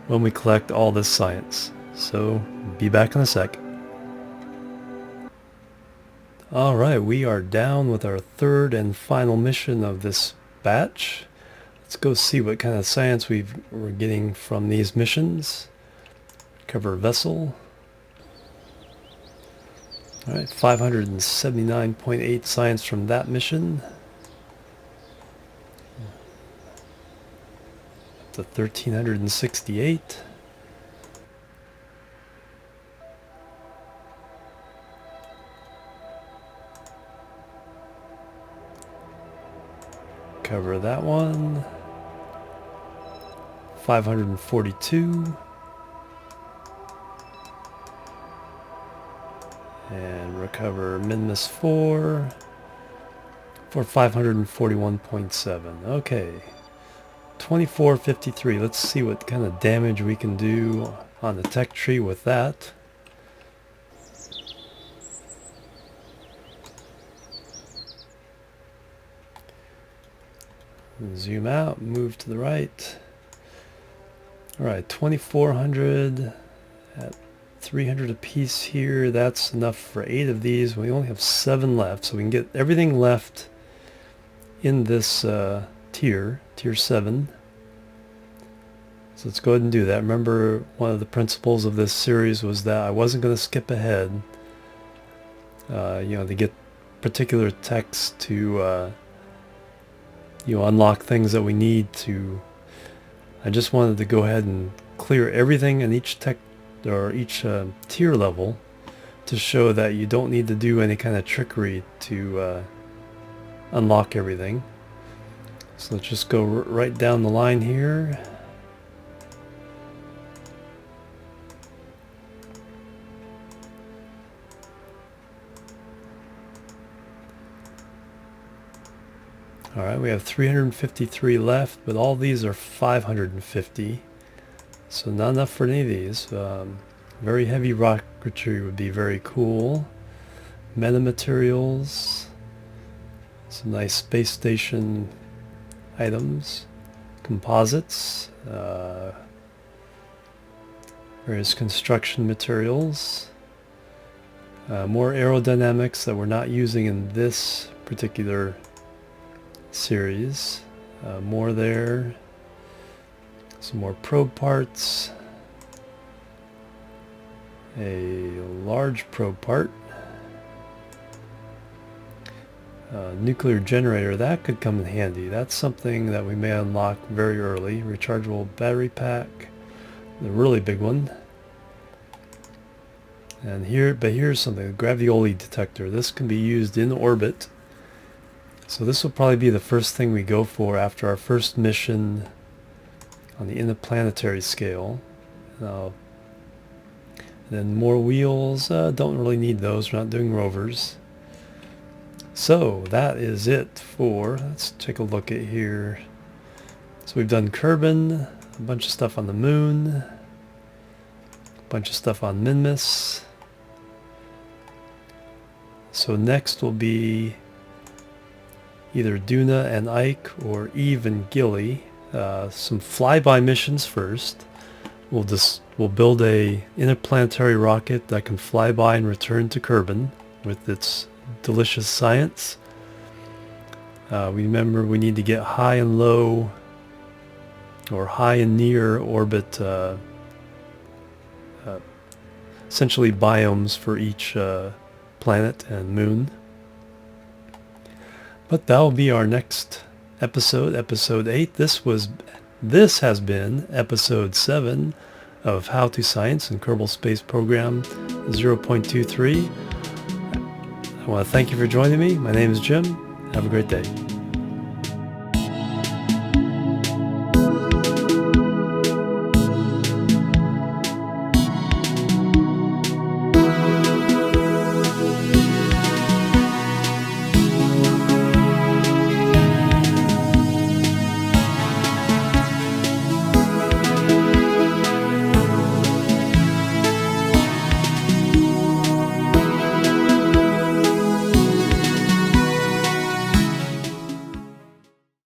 when we collect all this science. So be back in a sec. All right, we are down with our third and final mission of this batch. Let's go see what kind of science we're getting from these missions. Cover vessel. All right, 579.8 science from that mission. Up to 1368. Cover that one. 542. And cover? Minmus 4 for 541.7. Okay. 2453. Let's see what kind of damage we can do on the tech tree with that. Zoom out, move to the right. Alright, 2400 at 300 a piece here. That's enough for 8 of these. We only have 7 left, so we can get everything left in this tier 7. So let's go ahead and do that. Remember, one of the principles of this series was that I wasn't going to skip ahead, to get particular text to unlock things that we need to. I just wanted to go ahead and clear everything in each tech or each tier level to show that you don't need to do any kind of trickery to unlock everything. So let's just go right down the line here. Alright, we have 353 left, but all these are 550. So not enough for any of these. Very heavy rocketry would be very cool. Metamaterials. Some nice space station items. Composites. Various construction materials. More aerodynamics that we're not using in this particular series. More there. Some more probe parts. A large probe part. Nuclear generator, that could come in handy. That's something that we may unlock very early. Rechargeable battery pack, the really big one. And here's something, a gravioli detector. This can be used in orbit. So this will probably be the first thing we go for after our first mission on the interplanetary scale. Then more wheels, don't really need those, we're not doing rovers. So that is it for, let's take a look at here. So we've done Kerbin, a bunch of stuff on the moon, a bunch of stuff on Minmus. So next will be either Duna and Ike or Eve and Gilly. Some flyby missions first. We'll build a interplanetary rocket that can fly by and return to Kerbin with its delicious science. Remember, we need to get high and low, or high and near orbit, essentially biomes for each planet and moon. But that will be our next episode, episode 8. This has been episode 7 of How to Science and Kerbal Space Program 0.23. I want to thank you for joining me. My name is Jim. Have a great day.